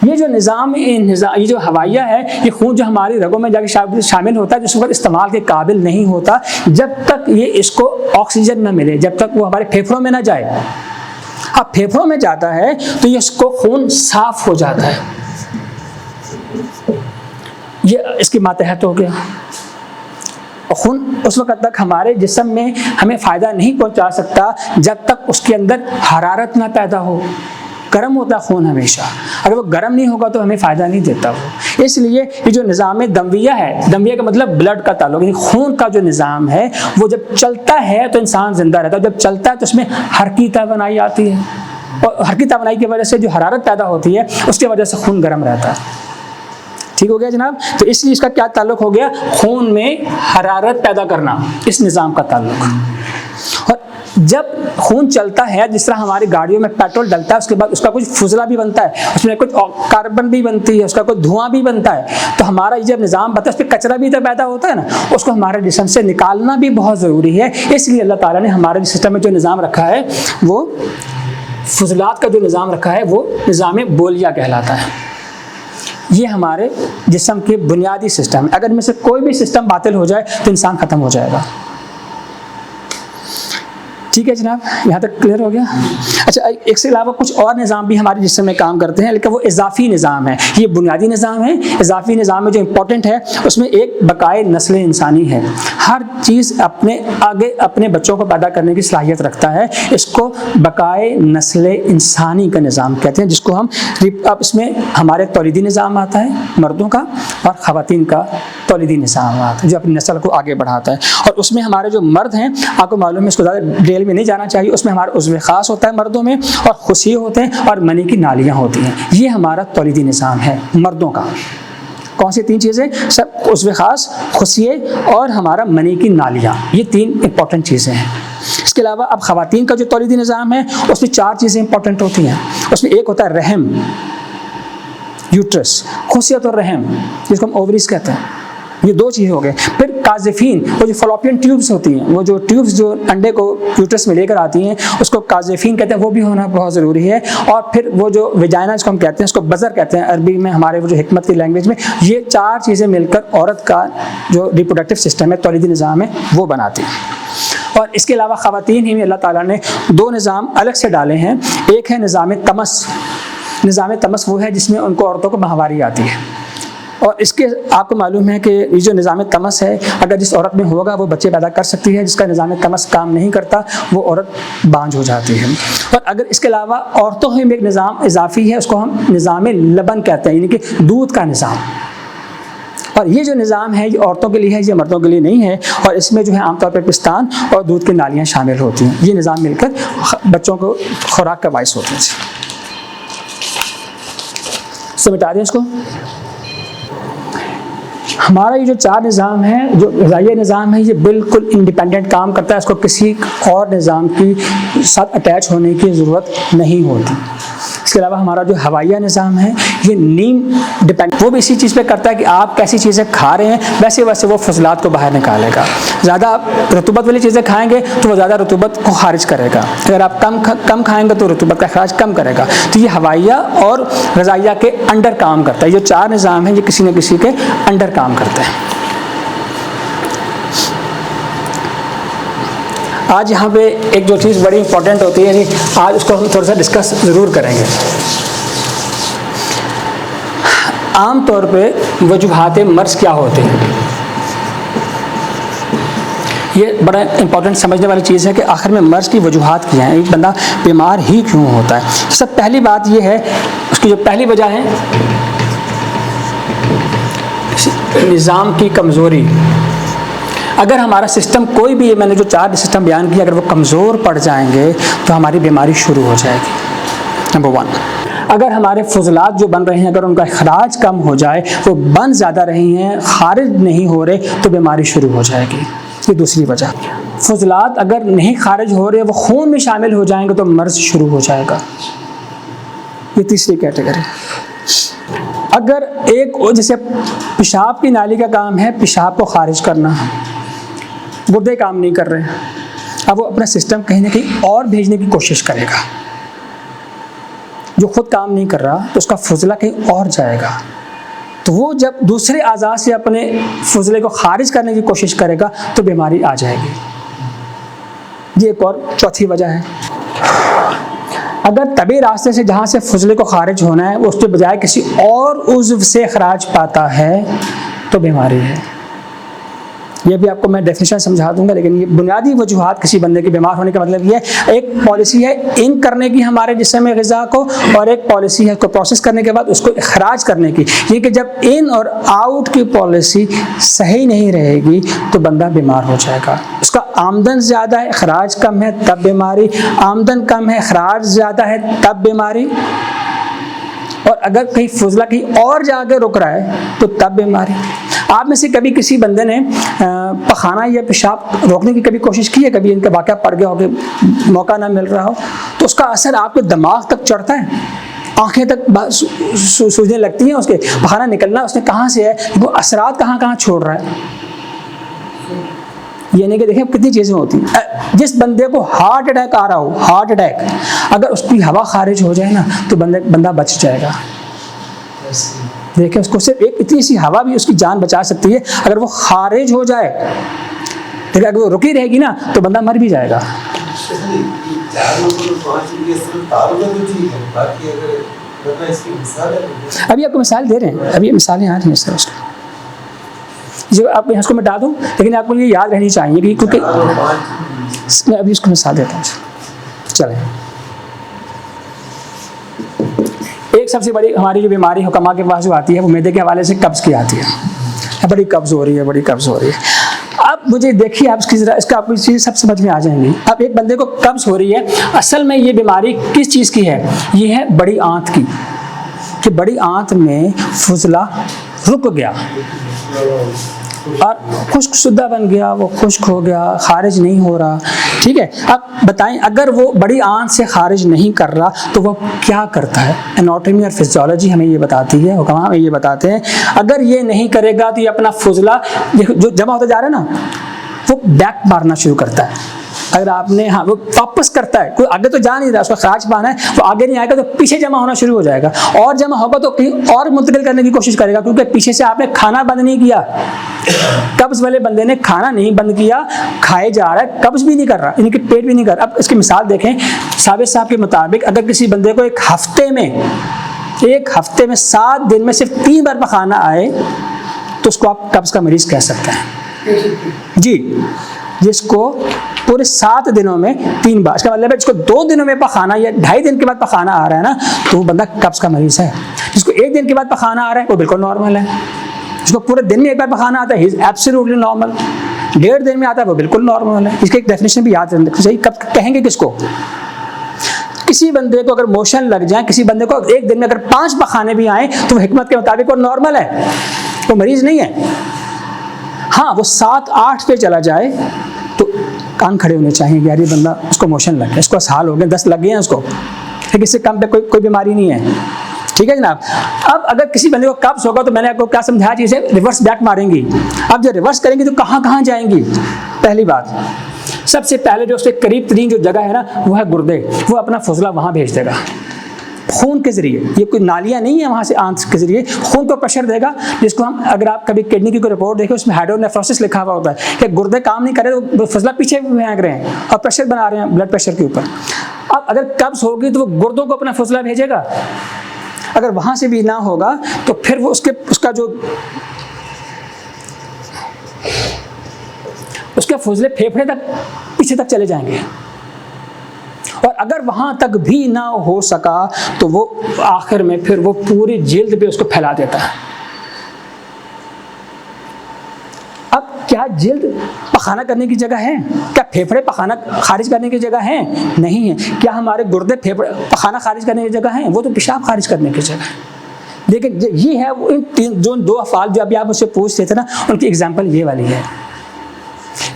ये जो निज़ाम ये जो हवाइया है, ये खून जो हमारी रगों में जाके शामिल होता है, जिस वक्त इस्तेमाल के काबिल नहीं होता, जब तक ये इसको ऑक्सीजन न मिले, जब तक वो हमारे फेफड़ों में ना जाए। अब फेफड़ों में जाता है तो ये इसको खून साफ हो जाता है, ये इसकी मातहत हो गया। और खून उस वक्त तक हमारे जिस्म में हमें फ़ायदा नहीं पहुंचा सकता जब तक उसके अंदर हरारत ना पैदा हो। गर्म होता है खून हमेशा, अगर वो गर्म नहीं होगा तो हमें फ़ायदा नहीं देता वो। इसलिए ये जो निज़ाम दमविया है, दमविया का मतलब ब्लड का ताल्लुक, यानी खून का जो निज़ाम है वो जब चलता है तो इंसान ज़िंदा रहता है, जब चलता है तो उसमें हरकी तवानाई आती है, और हरकी तवानाई की वजह से जो हरारत पैदा होती है उसकी वजह से खून गर्म रहता है। ठीक हो गया जनाब? तो इसलिए इसका क्या ताल्लुक हो गया? खून में हरारत पैदा करना, इस निज़ाम का ताल्लुक। और जब खून चलता है, जिस तरह हमारी गाड़ियों में पेट्रोल डलता है, उसके बाद उसका कुछ फुजला भी बनता है, उसमें कुछ कार्बन भी बनती है, उसका कुछ धुआं भी बनता है, तो हमारा ये जब निज़ाम बनता है उस पर कचरा भी तो पैदा होता है ना, उसको हमारे जिस्म से निकालना भी बहुत ज़रूरी है। इसलिए अल्लाह ताला ने हमारे सिस्टम में जो निज़ाम रखा है वो फुजलात का जो निज़ाम रखा है वो निज़ाम बोलिया कहलाता है। ये हमारे जिस्म के बुनियादी सिस्टम है। अगर इनमें से कोई भी सिस्टम बातिल हो जाए तो इंसान ख़त्म हो जाएगा। ठीक है जनाब, यहाँ तक क्लियर हो गया? अच्छा, एक से अलावा कुछ और निज़ाम भी हमारे जिस्म में काम करते हैं, लेकिन वो इजाफ़ी निज़ाम है। ये बुनियादी निज़ाम है। इजाफ़ी निज़ाम में जो इम्पोर्टेंट है उसमें एक बकाए नस्ल इंसानी है। हर चीज़ अपने आगे अपने बच्चों को पैदा करने की सलाहियत रखता है। इसको बकाए नस्ल इंसानी का निज़ाम कहते हैं, जिसको हम अब इसमें हमारे तौलीदी निज़ाम आता है मर्दों का, और ख़वातीन का तौलीदी निज़ाम आता है जो अपनी नस्ल को आगे बढ़ाता है। और उसमें हमारे जो मर्द हैं, आपको मालूम है, इसको ज़्यादा डिटेल में नहीं जाना चाहिए, उसमें हमारा उज़्व ख़ास होता है मर्दों में, और खुशिये होते हैं और मनी की नालियाँ होती हैं। ये हमारा तौलीदी निज़ाम है मर्दों का। कौन सी 3 चीज़ें? सब उज़्व ख़ास, खुशिये और हमारा मनी की नालियाँ, ये 3 इंपॉर्टेंट चीज़ें हैं। इसके अलावा अब ख़वातीन का जो तौलीदी निज़ाम है उसमें 4 चीज़ें इंपॉर्टेंट होती हैं। उसमें एक होता है रहम, यूट्रस, खुशियत और रहम, जिसको हम ओवरीज कहते हैं। ये 2 चीज़ हो गए। फिर काज़िफ़ीन, वो जो फलोपियन ट्यूब्स होती हैं, वो जो ट्यूब्स जो अंडे को यूट्रस में लेकर आती हैं, उसको काज़िफ़ीन कहते हैं, वो भी होना बहुत ज़रूरी है। और फिर वो जो विजाइना जिसको हम कहते हैं, उसको बज़र कहते हैं अरबी में, हमारे वो जो हिकमत की लैंग्वेज में, ये 4 चीज़ें मिलकर औरत का जो रिप्रोडक्टिव सिस्टम है, तौलीदी निज़ाम है, वो बनाती हैं। और इसके अलावा ख़वातीन ही में अल्लाह ताला ने 2 निज़ाम अलग से डाले हैं। एक है निज़ाम तमस। निज़ाम तमस वो है जिसमें उनको औरतों को माहवारी आती है, और इसके आपको मालूम है कि ये जो निज़ाम तमस है, अगर जिस औरत में होगा वो बच्चे पैदा कर सकती है, जिसका निज़ाम तमस काम नहीं करता वो औरत बांझ हो जाती है। और अगर इसके अलावा औरतों में एक निज़ाम इजाफ़ी है, उसको हम निज़ाम लबन कहते हैं, यानी कि दूध का निज़ाम। और ये जो निज़ाम है ये औरतों के लिए है, ये मर्दों के लिए नहीं है। और इसमें जो है आमतौर पर पिस्तान और दूध की नालियाँ शामिल होती हैं। ये निज़ाम मिलकर बच्चों को खुराक का बाइस होते हैं। मिटा दें इसको। हमारा ये जो 4 निज़ाम है, जो ग़िज़ाइया निज़ाम है, ये बिल्कुल इंडिपेंडेंट काम करता है। इसको किसी और निज़ाम की साथ अटैच होने की ज़रूरत नहीं होती। इसके अलावा हमारा जो हवाइया निज़ाम है ये नीम डिपेंड, वो भी इसी चीज़ पे करता है कि आप कैसी चीज़ें खा रहे हैं, वैसे वैसे वो फजलात को बाहर निकालेगा। ज़्यादा रतूबत वाली चीज़ें खाएंगे तो वो ज़्यादा रतूबत को खारिज करेगा, अगर आप कम खाएंगे तो रतूबत का खराज कम करेगा। तो ये हवाइया और ग़िज़ाइया के अंडर काम करता है। ये 4 निज़ाम हैं, ये किसी न किसी के अंडर काम करते हैं। आज यहाँ पे एक जो चीज़ बड़ी इंपॉर्टेंट होती है, आज उसको हम थोड़ा सा डिस्कस ज़रूर करेंगे। आम तौर पे वजूहात मर्ज़ क्या होते हैं? ये बड़ा इंपॉर्टेंट समझने वाली चीज़ है कि आखिर में मर्ज़ की वजूहात क्या हैं, एक बंदा बीमार ही क्यों होता है। तो सब पहली बात ये है, उसकी जो पहली वजह है निज़ाम की कमज़ोरी। अगर हमारा सिस्टम कोई भी, मैंने जो 4 सिस्टम बयान किया, अगर वो कमज़ोर पड़ जाएंगे तो हमारी बीमारी शुरू हो जाएगी। नंबर 1, अगर हमारे फजलात जो बन रहे हैं अगर उनका खराज कम हो जाए, वो बन ज़्यादा रही हैं, खारिज नहीं हो रहे, तो बीमारी शुरू हो जाएगी। ये दूसरी वजह। फजलात अगर नहीं खारिज हो रहे, वो खून में शामिल हो जाएंगे तो मर्ज़ शुरू हो जाएगा। ये तीसरी कैटेगरी। अगर एक, जैसे पेशाब की नाली का काम है पेशाब को खारिज करना, गुर्दे काम नहीं कर रहे हैं, अब वो अपना सिस्टम कहीं ना कहीं और भेजने की कोशिश करेगा, जो खुद काम नहीं कर रहा तो उसका फजला कहीं और जाएगा, तो वो जब दूसरे आज़ा से अपने फजले को खारिज करने की कोशिश करेगा तो बीमारी आ जाएगी। ये एक और चौथी वजह है। अगर तभी रास्ते से जहाँ से फजले को खारिज होना है वो उसके बजाय किसी और उज़्व से खराज पाता है तो बीमारी है। ये भी आपको मैं डेफिनेशन समझा दूंगा, लेकिन ये बुनियादी वजूहात किसी बंदे के बीमार होने का मतलब ये है, एक पॉलिसी है इन करने की हमारे जिस्म में ग़िज़ा को, और एक पॉलिसी है उसको प्रोसेस करने के बाद उसको खराज करने की। ये कि जब इन और आउट की पॉलिसी सही नहीं रहेगी तो बंदा बीमार हो जाएगा। उसका आमदन ज़्यादा है, खराज कम है, तब बीमारी। आमदन कम है, खराज ज़्यादा है, तब बीमारी। और अगर कहीं फजला कहीं और जाके रुक रहा है तो तब बीमारी। आप में से कभी किसी बंदे ने पखाना या पेशाब रोकने की कभी कोशिश की है? कभी इनका वाक़या पड़ गया हो कि मौका ना मिल रहा हो तो उसका असर आपके दिमाग तक चढ़ता है, आंखें तक सूझने लगती हैं, उसके पखाना निकलना उसने कहाँ से है, वो असरात कहाँ कहाँ छोड़ रहा है। ये नहीं कि देखें कितनी चीज़ें होती हैं। जिस बंदे को हार्ट अटैक आ रहा हो, हार्ट अटैक, अगर उसकी हवा खारिज हो जाए ना तो बंदा बच जाएगा। देखिए उसको सिर्फ एक इतनी सी हवा भी उसकी जान बचा सकती है, अगर वो खारिज हो जाए, लेकिन अगर वो रुकी रहेगी ना तो बंदा मर भी जाएगा। अभी आपको मिसाल दे रहे हैं, अभी मिसालें आ रही हैं सर उसको, जो आपको इसको मिटा दूँ, लेकिन आपको ये याद रहनी चाहिए कि क्योंकि मैं अभी उसको मिसाल देता हूँ। चलें, एक सबसे बड़ी हमारी जो बीमारी हुक्मा के पास जो आती है वो मैदे के हवाले से कब्ज़ की आती है। बड़ी कब्ज़ हो रही है, बड़ी कब्ज़ हो रही है। अब मुझे देखिए आप इसका आपको चीज़ सब समझ में आ जाएंगी। अब एक बंदे को कब्ज़ हो रही है, असल में ये बीमारी किस चीज़ की है? ये है बड़ी आंत की, कि बड़ी आंत में फजला रुक गया और खुश्क शुद्धा बन गया, वो खुश्क हो गया, खारिज नहीं हो रहा। ठीक है, अब बताएं अगर वो बड़ी आंत से खारिज नहीं कर रहा तो वो क्या करता है? एनाटॉमी और फिजियोलॉजी हमें ये बताती है, हुक्मा हमें ये बताते हैं, अगर ये नहीं करेगा तो ये अपना फजला जो जमा होता जा रहा है ना वो बैक मारना शुरू करता है। अगर आपने वो वापस करता है, कोई आगे तो जा नहीं रहा, उसका खराज पाना है, वो आगे नहीं आएगा तो पीछे जमा होना शुरू हो जाएगा, और जमा होगा तो कहीं और मुंतकिल करने की कोशिश करेगा, क्योंकि पीछे से आपने खाना बंद नहीं किया। कब्ज़ वाले बंदे ने खाना नहीं बंद किया, खाए जा रहा है, कब्ज़ भी नहीं कर रहा, इनके पेट भी नहीं कर रहा। अब इसकी मिसाल देखें, साबित साहब के मुताबिक अगर किसी बंदे को एक हफ्ते में 7 दिन में सिर्फ 3 बार पखाना आए तो उसको आप कब्ज़ का मरीज़ कह सकते हैं जी। जिसको पूरे 7 दिनों में 3 बार, इसका मतलब है जिसको 2 दिनों में पखाना या 2.5 दिन के बाद पखाना आ रहा है ना तो वो बंदा कब्ज़ का मरीज़ है। जिसको 1 दिन के बाद पखाना आ रहा है वो बिल्कुल नॉर्मल है। जिसको पूरे दिन में एक बार पखाना आता है, ही इज़ एब्सोल्युटली नॉर्मल। 1.5 दिन में आता है वो बिल्कुल नॉर्मल है। इसकी एक डेफिनेशन भी याद रखनी चाहिए, कब कहेंगे किसको? किसी बंदे को अगर मोशन लग जाए, किसी बंदे को 1 दिन में अगर 5 पखाने भी आए तो वो हिकमत के मुताबिक वो नॉर्मल है, वो मरीज़ नहीं है। हाँ, वो 7-8 पे चला जाए तो कान खड़े होने चाहिए, यार ये बंदा उसको मोशन लग गया, इसको असहाल हो गया, 10 लग गए हैं उसको, लेकिन इससे कम पे कोई बीमारी नहीं है। ठीक है जनाब। अब अगर किसी बंदे को कब्ज़ होगा तो मैंने आपको क्या समझाया, चीज़ें रिवर्स बैक मारेंगी। अब जब रिवर्स करेंगी तो कहाँ कहाँ जाएंगी? पहली बात, सबसे पहले जो उसके करीब तरीन जो जगह है ना वो है गुर्दे, वो अपना फजला वहाँ भेज देगा खून के ज़रिए। ये कोई नालियाँ नहीं है, वहाँ से आंत के ज़रिए खून को प्रेशर देगा, जिसको हम, अगर आप कभी किडनी की कोई रिपोर्ट देखें उसमें हाइड्रोनेफ्रोसिस लिखा हुआ होता है कि गुर्दे काम नहीं कर रहे तो फजला पीछे फेंक रहे हैं और प्रेशर बना रहे हैं ब्लड प्रेशर के ऊपर। अब अगर कब्ज़ होगी तो वो गुर्दों को अपना फजला भेजेगा, अगर वहाँ से भी ना होगा तो फिर वो उसका जो उसके फुजले फेफड़े तक पीछे तक चले जाएंगे, और अगर वहाँ तक भी ना हो सका तो वो आखिर में फिर वो पूरी जल्द पे उसको फैला देता है। अब क्या जल्द पखाना करने की जगह है? क्या फेफड़े पखाना खारिज करने की जगह है? नहीं है। क्या हमारे गुर्दे फेफड़े पखाना खारिज करने की जगह हैं? वो तो पेशाब खारिज करने की जगह है। लेकिन ये है वो इन तीन जो दो अफ़आल जो अभी आप मुझसे पूछते थे ना, उनकी एग्जाम्पल ये वाली है।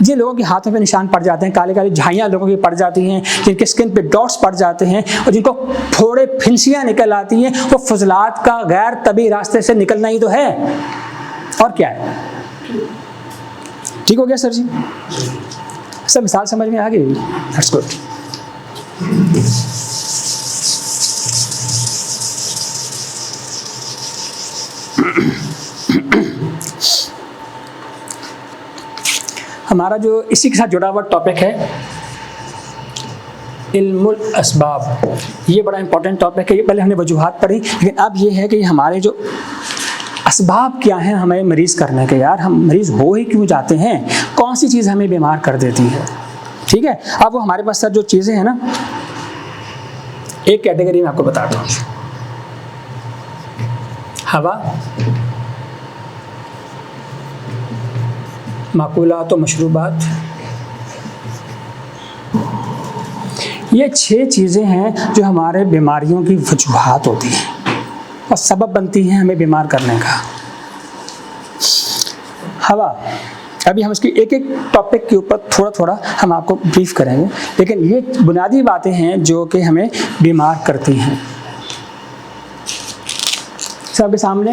जिन लोगों के हाथों पे निशान पड़ जाते हैं, काले काले झाइयाँ लोगों की पड़ जाती हैं, जिनके स्किन पे डॉट्स पड़ जाते हैं और जिनको फोड़े फिंसियाँ निकल आती हैं, वो फजलात का गैर तभी रास्ते से निकलना ही तो है, और क्या है। ठीक हो गया सर जी? सब मिसाल समझ में आ गई? That's good. हमारा जो इसी के साथ जुड़ा हुआ टॉपिक है इल्मुल असबाब, ये बड़ा इंपॉर्टेंट टॉपिक है। ये पहले हमने वजूहात पढ़ी, लेकिन अब ये है कि हमारे जो असबाब क्या हैं हमें मरीज़ करने के, यार हम मरीज़ हो ही क्यों जाते हैं, कौन सी चीज़ हमें बीमार कर देती है। ठीक है, अब वो हमारे पास सर जो चीज़ें हैं ना, एक कैटेगरी में आपको बताता हूँ। हवा, माकूलात और मशरूबात, ये 6 चीज़ें हैं जो हमारे बीमारियों की वजूहात होती हैं और सबब बनती हैं हमें बीमार करने का। हवा, अभी हम इसकी एक एक टॉपिक के ऊपर थोड़ा थोड़ा हम आपको ब्रीफ करेंगे, लेकिन ये बुनियादी बातें हैं जो कि हमें बीमार करती हैं। सबके सामने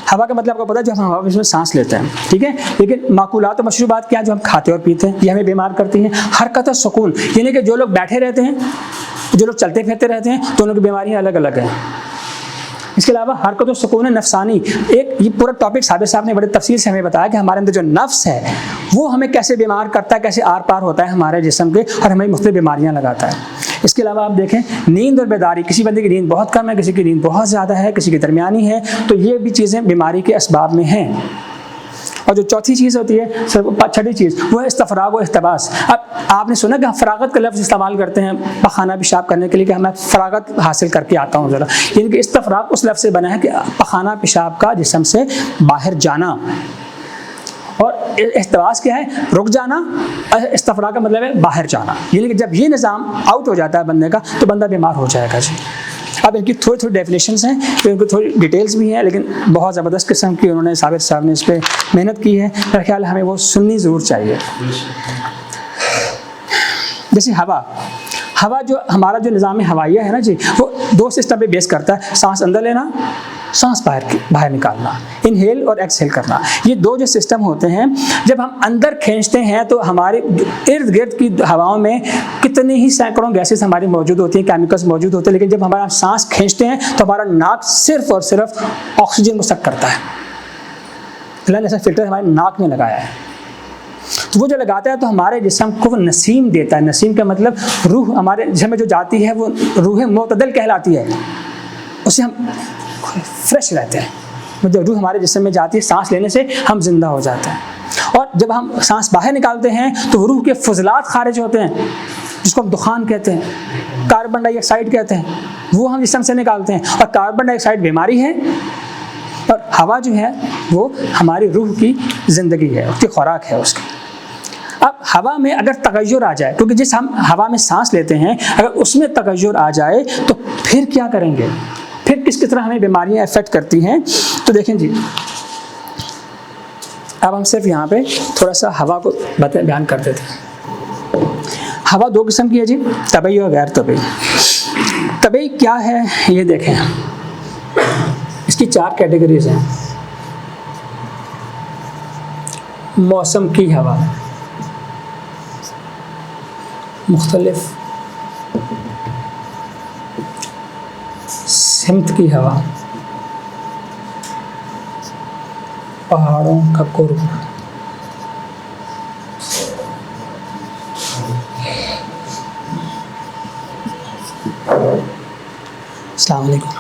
हवा का मतलब आपको पता है, जो हम हवा में सांस लेते हैं, ठीक है। लेकिन माकूलात और मशरूबात क्या, जो हम खाते और पीते हैं, ये हमें बीमार करती हैं। हरकत और सुकून, यानी कि जो लोग बैठे रहते हैं, जो लोग चलते फिरते रहते हैं, दोनों की बीमारियां अलग अलग हैं। इसके अलावा हरकत और सुकून नफसानी, एक ये पूरा टॉपिक साबिर साहब ने बड़े तफसील से हमें बताया कि हमारे अंदर जो नफ्स है वो हमें कैसे बीमार करता है, कैसे आर पार होता है हमारे जिस्म के और हमें मुख्तलिफ बीमारियां लगाता है। इसके अलावा आप देखें नींद और बेदारी, किसी बंदे की नींद बहुत कम है, किसी की नींद बहुत ज़्यादा है, किसी की दरमियानी है, तो ये भी चीज़ें बीमारी के असबाब में हैं। और जो चौथी चीज़ होती है, छठी चीज़, वो है इस्तफराग व इख्तबास। अब आपने सुना कि हम फरागत का लफ्ज़ इस्तेमाल करते हैं पखाना पेशाब करने के लिए कि मैं फ़रागत हासिल करके आता हूँ ज़रा, यानी कि इस्तफराग उस लफ्ज़ से बना है कि पखाना पेशाब का जिस्म से बाहर जाना, और इख्तबास क्या है, रुक जाना। इस्तफराग का मतलब है बाहर जाना, यानी कि जब ये निज़ाम आउट हो जाता है बंदे का तो बंदा बीमार हो जाएगा जी। अब इनकी थोड़ी थोड़ी डेफिनेशंस हैं, फिर इनकी थोड़ी डिटेल्स भी हैं, लेकिन बहुत ज़बरदस्त किस्म की उन्होंने साबिर साहब ने इस पर मेहनत की है। मेरा ख्याल हमें वो सुननी ज़रूर चाहिए। जैसे हवा, हवा जो हमारा जो निज़ाम हवाइया है ना जी, वो 2 सिस्टम पे बेस करता है, सांस अंदर लेना, सांस बाहर निकालना, इनहेल और एक्सहेल करना। ये 2 जो सिस्टम होते हैं, जब हम अंदर खींचते हैं तो हमारे इर्द गिर्द की हवाओं में कितनी ही सैकड़ों गैसेस हमारी मौजूद होती हैं, केमिकल्स मौजूद होते हैं, लेकिन जब हमारा सांस खींचते हैं तो हमारा नाक सिर्फ और सिर्फ ऑक्सीजन को सक करता है। फिलहाल ऐसा फिल्टर हमारे नाक में लगाया है, तो वो जो लगाता है तो हमारे जिस्म को वो नसीम देता है। नसीम का मतलब रूह हमारे जिस्म में जो जाती है वो रूह मोतदल कहलाती है, उससे हम फ्रेश रहते हैं। जब रूह हमारे जिस्म में जाती है, सांस लेने से हम जिंदा हो जाते हैं। और जब हम सांस बाहर निकालते हैं तो रूह के फजलात खारिज होते हैं, जिसको हम दुखान कहते हैं, कार्बन डाइऑक्साइड कहते हैं, वो हम जिस्म से निकालते हैं। और कार्बन डाइऑक्साइड बीमारी है और हवा जो है वो हमारी रूह की ज़िंदगी है, उसकी खुराक है उसकी। अब हवा में अगर तगय्युर आ जाए, क्योंकि जिस हम हवा में सांस लेते हैं अगर उसमें तगय्युर आ जाए तो फिर क्या करेंगे, फिर किस तरह हमें बीमारियां अफेक्ट करती हैं। तो देखें जी, अब हम सिर्फ यहाँ पे थोड़ा सा हवा को बयान कर देते हैं। हवा 2 किस्म की है जी, तबई और गैर तबई। तबई क्या है ये देखें, इसकी 4 कैटेगरीज हैं। मौसम की हवा, मुख्तलिफ सिमत की हवा, पहाड़ों का कुर्ब, अस्सलाम वालेकुम।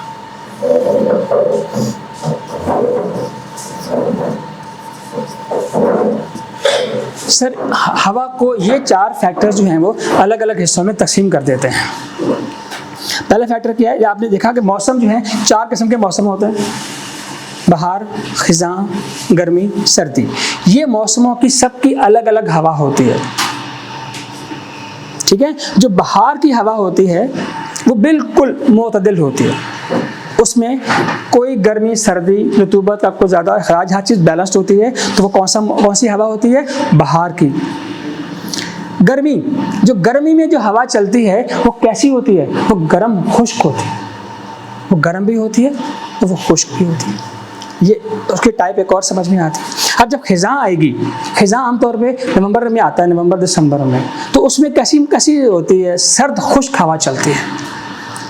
सर हवा को ये 4 फैक्टर्स जो हैं वो अलग अलग हिस्सों में तकसीम कर देते हैं। पहला फैक्टर क्या है, आपने देखा कि मौसम जो है 4 किस्म के मौसम होते हैं, बहार, खिज़ां, गर्मी, सर्दी। ये मौसमों की सबकी अलग अलग हवा होती है, ठीक है। जो बहार की हवा होती है वो बिल्कुल मोतदिल होती है, उसमें कोई गर्मी सर्दी रतूबत आपको ज़्यादा अखराज हर चीज़ बैलेंस्ड होती है। तो वो कौन सी हवा होती है, बहार की। गर्मी, जो गर्मी में जो हवा चलती है वो कैसी होती है, वो गर्म खुश्क होती है, वो गर्म भी होती है तो वो खुश्क भी होती है। ये उसकी टाइप एक और समझ में आती है। अब जब खिज़ां आएगी, खिज़ां आमतौर पे नवंबर में आता है, नवंबर दिसंबर में, तो उसमें कैसी कैसी होती है, सर्द खुश्क हवा चलती है।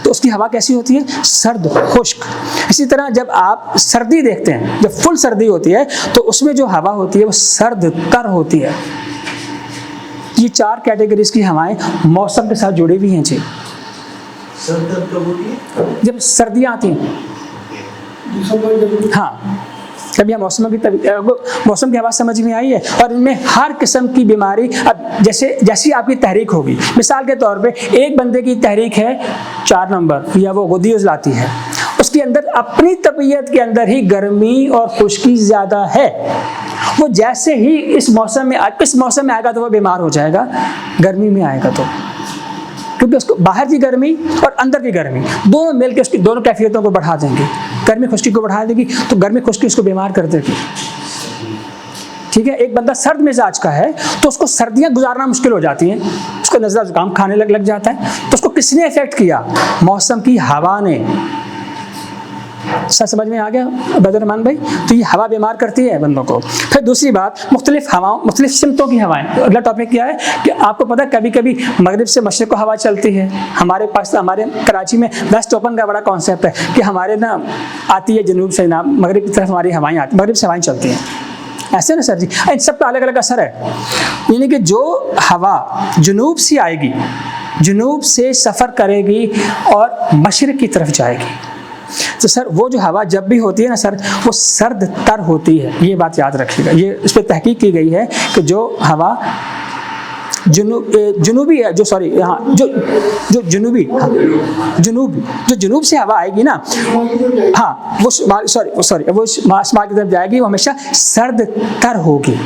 तो उसकी हवा कैसी होती है, सर्द खुश्क। इसी तरह जब आप सर्दी देखते हैं, जब फुल सर्दी होती है तो उसमें जो हवा होती है वो सर्द तर होती है। ये 4 कैटेगरीज की हवाएं मौसम के साथ जुड़ी हुई हैं जी। सर्द कब होती है? जब सर्दियाँ आती हैं, हाँ, तभी मौसम की हवा समझ में आई है। और इनमें हर किस्म की बीमारी, अब जैसी आपकी तहरीक होगी, मिसाल के तौर पे एक बंदे की तहरीक है 4 नंबर या वो गुदी उजलाती है, उसके अंदर अपनी तबीयत के अंदर ही गर्मी और खुश्की ज़्यादा है, वो जैसे ही इस मौसम में आएगा तो वो बीमार हो जाएगा, गर्मी में आएगा तो, क्योंकि उसको बाहर की गर्मी और अंदर की गर्मी दोनों मिलकर उसकी दोनों कैफियतों को बढ़ा देंगे। गर्मी खुश्की को बढ़ा देगी तो गर्मी खुश्की उसको बीमार कर देगी, ठीक है। एक बंदा सर्द मिजाज का है तो उसको सर्दियां गुजारना मुश्किल हो जाती हैं, उसको नज़ला जुकाम खाने लग जाता है। तो उसको किसने इफेक्ट किया, मौसम की हवा ने। समझ में आ गया बदरमान भाई? तो ये हवा बीमार करती है बंदों को। फिर दूसरी बात, मुख्तलिफ हवाओं, मुख्तलिफ सिमतों की हवाएं। तो अगला टॉपिक क्या है कि आपको पता है कभी कभी मगरिब से मशरिक़ को हवा चलती है। हमारे पास, हमारे कराची में वेस्ट ओपन का बड़ा कॉन्सेप्ट है कि हमारे ना आती है जनूब से, ना मगरिब की तरफ हमारी हवाएं आती, मगरिब से हवाएं चलती हैं, ऐसे ना सर जी। इन सब का अलग अलग असर है, यानी कि जो हवा जनूब से आएगी, जनूब से सफ़र करेगी और मशरिक़ की तरफ जाएगी, तो सर वो जो हवा जब भी होती है ना सर, वो सर्द तर होती है। ये बात याद रखिएगा, ये इस पर तहकीक की गई है कि जो हवा जनूबी है, जो सॉरी हाँ जो जनूब से हवा आएगी ना, हाँ वो सॉरी वो शुमाल की तरफ जाएगी, वो हमेशा सर्द तर होगी।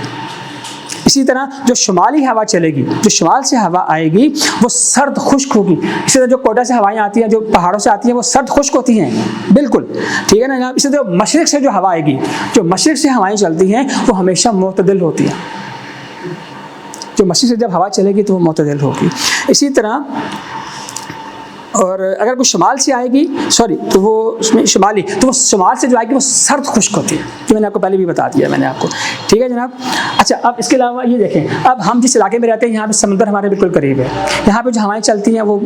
इसी तरह जो शुमाली हवा चलेगी, जो शुमाल से हवा आएगी वो सर्द खुश्क होगी। इसी तरह जो कोटा से हवाएं आती हैं, जो पहाड़ों से आती हैं, वो सर्द खुश्क होती हैं, बिल्कुल ठीक है ना जनाब। इसी तरह मशरिक़ से जो हवा आएगी, जो मशरिक़ से हवाएं चलती हैं वो हमेशा मोतदिल होती हैं। जो मशरिक़ से जब हवा चलेगी तो वो मोतदिल होगी। इसी तरह और अगर कोई शुमाल से आएगी, सॉरी तो वो उसमें शुमाली, तो वो शुमाल से जो आएगी वो सर्द खुश्क होती है, कि मैंने आपको पहले भी बता दिया मैंने आपको, ठीक है जनाब। अच्छा, अब इसके अलावा ये देखें, अब हम जिस इलाके में रहते हैं यहाँ पे समुद्र हमारे बिल्कुल करीब है, यहाँ पे जो हवाएं चलती हैं वो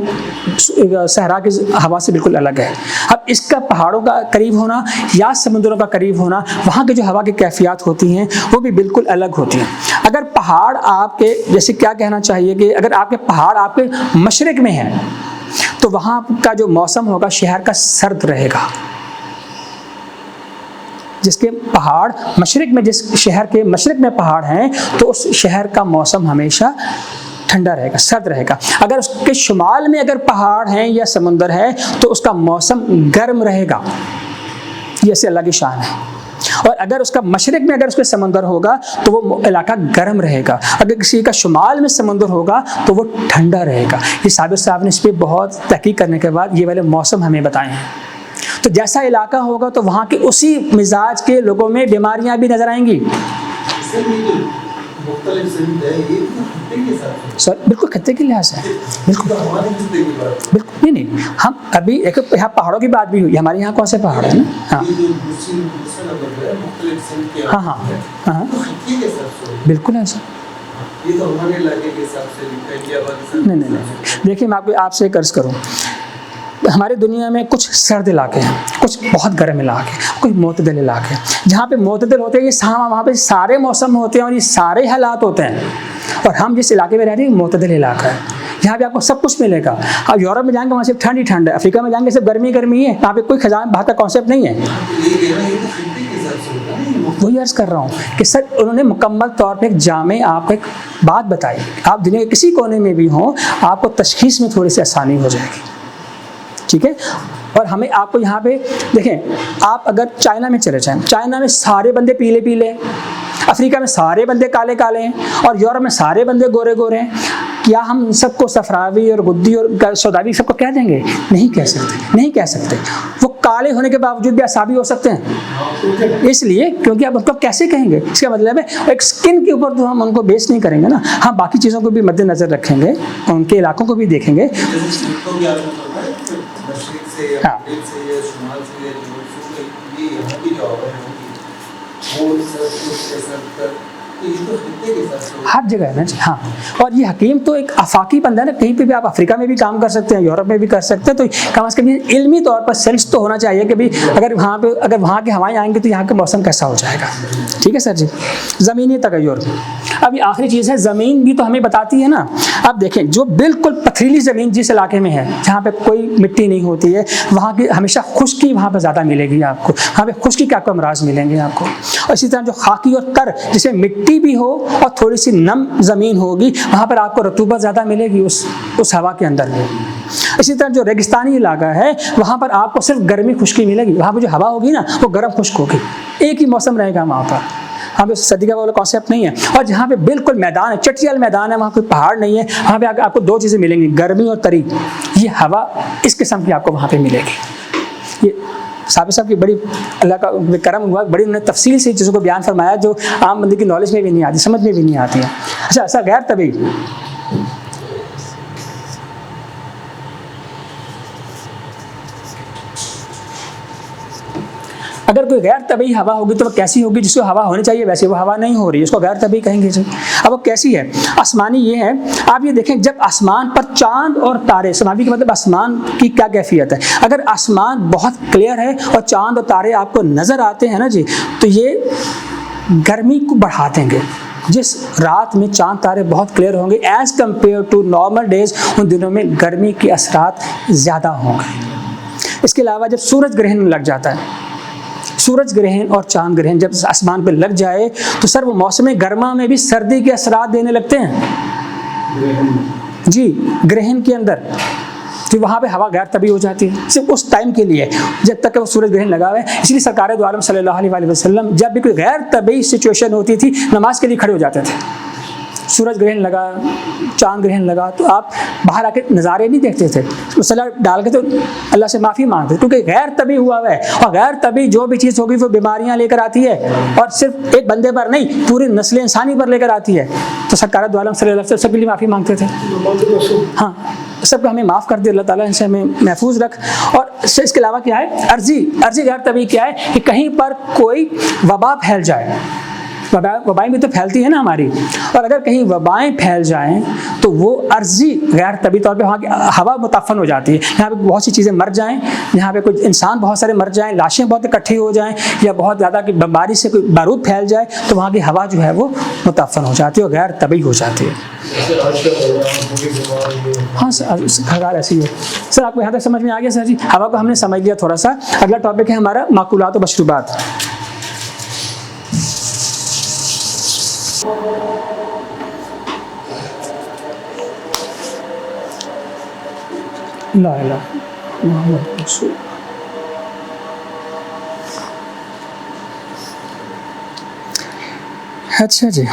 सहरा की हवा से बिल्कुल अलग है। अब इसका पहाड़ों का करीब होना या समुद्रों का करीब होना, वहाँ की जो हवा की कैफियत होती हैं वो भी बिल्कुल अलग होती हैं। अगर पहाड़ आपके, जैसे क्या कहना चाहिए कि अगर आपके पहाड़ आपके मशरिक़ में हैं तो वहाँ का जो मौसम होगा शहर का सर्द रहेगा। जिसके पहाड़ मशरिक़ में, जिस शहर के मशरिक़ में पहाड़ हैं तो उस शहर का मौसम हमेशा ठंडा रहेगा, सर्द रहेगा। अगर उसके शुमाल में अगर पहाड़ हैं या समुंदर है तो उसका मौसम गर्म रहेगा, ये से अल्लाह की शान है। और अगर उसका मशरिक़ में अगर उसके समंदर होगा तो वो इलाका गर्म रहेगा, अगर किसी का शुमाल में समंदर होगा तो वो ठंडा रहेगा। ये साबिर साहब ने इस पर बहुत तहकीक करने के बाद ये वाले मौसम हमें बताए हैं। तो जैसा इलाका होगा तो वहाँ के उसी मिजाज के लोगों में बीमारियाँ भी नजर आएंगी। सर बिल्कुल खत्ते के लिहाज से बिल्कुल बिल्कुल नहीं, हम अभी एक यहाँ पहाड़ों की बात भी हुई, हमारे यहाँ कौन से पहाड़ है ना, हाँ हाँ हाँ हाँ बिल्कुल है सर। नहीं, देखिए मैं आपसे कर्ज करूँ, हमारी दुनिया में कुछ सर्द इलाके हैं, कुछ बहुत गर्म इलाके हैं, कुछ मोतदिल इलाके हैं। जहाँ पे मोतदिल होते हैं ये वहाँ पे सारे मौसम होते हैं और ये सारे हालात होते हैं। और हम जिस इलाके में रह रहे हैं मोतदिल इलाका है, यहाँ पे आपको सब कुछ मिलेगा। आप यूरोप में जाएंगे वहाँ सिर्फ ठंड ही ठंड है, अफ्रीका में जाएंगे सिर्फ गर्मी गर्मी है, यहाँ पे कोई खजाना बात का कॉन्सेप्ट नहीं है। वही अर्ज कर रहा हूँ कि सर उन्होंने मुकम्मल तौर पे एक जामे आप एक बात बताई। आप दुनिया के किसी कोने में भी हों, आपको तशखीस में थोड़ी सी आसानी हो जाएगी, ठीक है। और हमें आपको यहाँ पे देखें, आप अगर चाइना में चले जाएं, चाइना में सारे बंदे पीले पीले हैं, अफ्रीका में सारे बंदे काले काले हैं, और यूरोप में सारे बंदे गोरे गोरे हैं। क्या हम इन सबको सफरावी और गुद्दी और सौदावी सबको कह देंगे? नहीं कह सकते, नहीं कह सकते। वो काले होने के बावजूद भी असाबी हो सकते हैं, इसलिए क्योंकि आप उनको कैसे कहेंगे? इसका मतलब है एक स्किन के ऊपर तो हम उनको बेस नहीं करेंगे ना, हम बाकी चीज़ों को भी मद्देनजर रखेंगे, उनके इलाकों को भी देखेंगे। हाँ, हर जगह है ना जी। हाँ, और ये हकीम तो एक आफाकी बंदा है ना, कहीं पे भी आप अफ्रीका में भी काम कर सकते हैं, यूरोप में भी कर सकते हैं। तो कम से कम इल्मी तौर पर सेंस तो होना चाहिए कि भाई अगर वहाँ की हवाएं आएंगी तो यहाँ का मौसम कैसा हो जाएगा। ठीक है सर जी। ज़मीनी तगय्युर, अब ये आखिरी चीज़ है, ज़मीन भी तो हमें बताती है ना। अब देखें, जो बिल्कुल पथरीली ज़मीन जिस इलाके में है, जहाँ पे कोई मिट्टी नहीं होती है, वहाँ की हमेशा खुश्की वहाँ पर ज़्यादा मिलेगी आपको, वहाँ पे खुश्की के आपको अमराज मिलेंगे आपको। और इसी तरह जो खाकी और कर, जिसमें मिट्टी भी हो और थोड़ी सी नम ज़मीन होगी, वहाँ पर आपको रतूबत ज़्यादा मिलेगी उस हवा के अंदर में। इसी तरह जो रेगिस्तानी इलाका है, वहाँ पर आपको सिर्फ गर्मी खुश्की मिलेगी, वहाँ पर जो हवा होगी ना वो गर्म खुश्क होगी, एक ही मौसम रहेगा वहाँ पर। वहाँ पे सर्दी का वाला कॉन्सेप्ट नहीं है। और जहाँ पे बिल्कुल मैदान है, चटियाल मैदान है, वहाँ कोई पहाड़ नहीं है, वहाँ पे आपको दो चीज़ें मिलेंगी, गर्मी और तरी। ये हवा इस किस्म की आपको वहाँ पे मिलेगी। ये साबिर साहब की बड़ी अल्लाह का करम हुआ, बड़ी उन्होंने तफसील से चीज़ों को बयान फरमाया जो आम बंदे की नॉलेज में भी नहीं आती, समझ में भी नहीं आती है। अच्छा, ऐसा गैर तबी, अगर कोई गैर तबी हवा होगी तो वो कैसी होगी? जिसको हवा होनी चाहिए वैसे वो हवा नहीं हो रही है, उसको गैर तबी कहेंगे जी। अब वो कैसी है? आसमानी ये है, आप ये देखें, जब आसमान पर चांद और तारे, समावी का मतलब आसमान की क्या कैफियत है, अगर आसमान बहुत क्लियर है और चांद और तारे आपको नज़र आते हैं ना जी, तो ये गर्मी को बढ़ा देंगे। जिस रात में चांद तारे बहुत क्लियर होंगे as compare to normal days, उन दिनों में गर्मी के असरात ज़्यादा होंगे। इसके अलावा जब सूरज ग्रहण लग जाता है, सूरज ग्रहण और चांद ग्रहण जब आसमान पे लग जाए तो सर वो मौसम गर्मा में भी सर्दी के असरात देने लगते हैं जी। ग्रहण के अंदर तो वहाँ पे हवा गैर तबी हो जाती है, सिर्फ उस टाइम के लिए जब तक वो सूरज ग्रहण लगा हुआ है। इसलिए सरकार दो आलम सल्लल्लाहु अलैहि वसल्लम जब भी कोई गैर तबी सिचुएशन होती थी, नमाज के लिए खड़े हो जाते थे। सूरज ग्रहण लगा, चांद ग्रहण लगा, तो आप बाहर आके नज़ारे नहीं देखते थे, मसला डाल के तो अल्लाह से माफ़ी मांगते थे, क्योंकि गैर तबी हुआ है। और गैर तबी जो भी चीज़ होगी वो बीमारियां लेकर आती है, और सिर्फ एक बंदे पर नहीं, पूरी नस्ल इंसानी पर लेकर आती है। तो सरकार दो आलम सल्लल्लाहु अलैहि वसल्लम सबके लिए माफ़ी मांगते थे। हाँ, सबको हमें माफ़ कर दे अल्लाह ताला, इनसे हमें महफूज रख। और इसके अलावा क्या है, अर्जी गैर तबी क्या है कि कहीं पर कोई वबा फैल जाए, वबाएं भी तो फैलती है ना हमारी, और अगर कहीं वबाएं फैल जाएं तो वो अर्जी गैर तबी तौर पे वहाँ की हवा मुताफन हो जाती है। यहाँ पे बहुत सी चीज़ें मर जाएं, यहाँ पे कुछ इंसान बहुत सारे मर जाएं, लाशें बहुत इकट्ठी हो जाएं, या बहुत ज़्यादा की बीमारी से कोई बारूद फैल जाए, तो वहाँ की हवा जो है वो मुताफन हो जाती है और गैर तबी हो जाती है। हाँ सर, ऐसी है सर। आपको यहाँ तक समझ में आ गया सर जी? हवा को हमने समझ लिया थोड़ा सा। अगला टॉपिक है हमारा माकुलात व मशरूबात। ला इलाहा मुहम्मद रसूल। अच्छा जी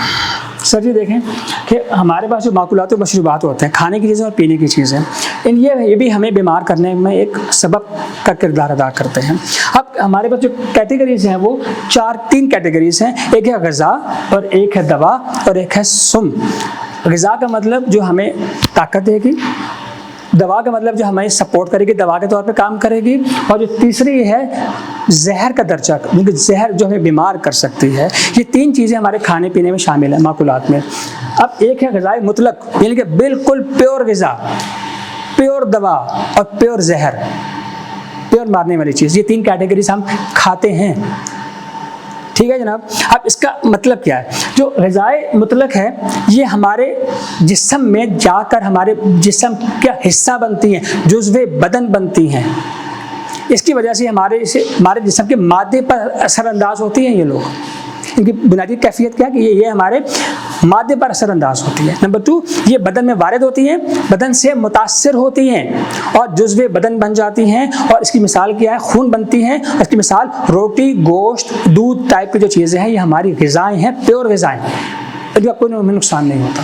सर जी, देखें कि हमारे पास जो माकुलात व मशरूबात होते हैं, खाने की चीज़ें और पीने की चीज़ें, ये भी हमें बीमार करने में एक सबब का किरदार अदा करते हैं। अब हमारे पास जो कैटेगरीज हैं वो तीन कैटेगरीज हैं। एक है ग़िज़ा, और एक है दवा, और एक है सुम। ग़िज़ा का मतलब जो हमें ताकत देगी, दवा का मतलब जो हमें सपोर्ट करेगी, दवा के तौर पे काम करेगी, और जो तीसरी है जहर का दर्जा, क्योंकि जहर जो हमें बीमार कर सकती है। ये तीन चीज़ें हमारे खाने पीने में शामिल है माकुलात में। अब एक है ग़िज़ाए मुतलक, यानी कि बिल्कुल प्योर ग़िज़ा, प्योर दवा और प्योर जहर, प्योर मारने वाली चीज़। ये तीन कैटेगरीज हम खाते हैं, ठीक है जनाब। अब इसका मतलब क्या है? जो ग़िज़ाए मुतलक है ये हमारे जिस्म में जाकर हमारे जिस्म का हिस्सा बनती हैं, जुज़्वे बदन बनती हैं। इसकी वजह से हमारे जिस्म के मादे पर असरअंदाज होती हैं ये लोग। इनकी बुनियादी कैफियत क्या है कि ये हमारे मादे पर असरअंदाज होती है। नंबर 2, ये बदन में वारिद होती हैं, बदन से मुतासिर होती हैं और जुज़्वे बदन बन जाती हैं। और इसकी मिसाल क्या है? खून बनती हैं। इसकी मिसाल रोटी, गोश्त, दूध टाइप की जो चीज़ें हैं, ये हमारी ग़िज़ाएँ हैं, प्योर ग़िज़ाएँ, इनका कोई नुकसान नहीं होता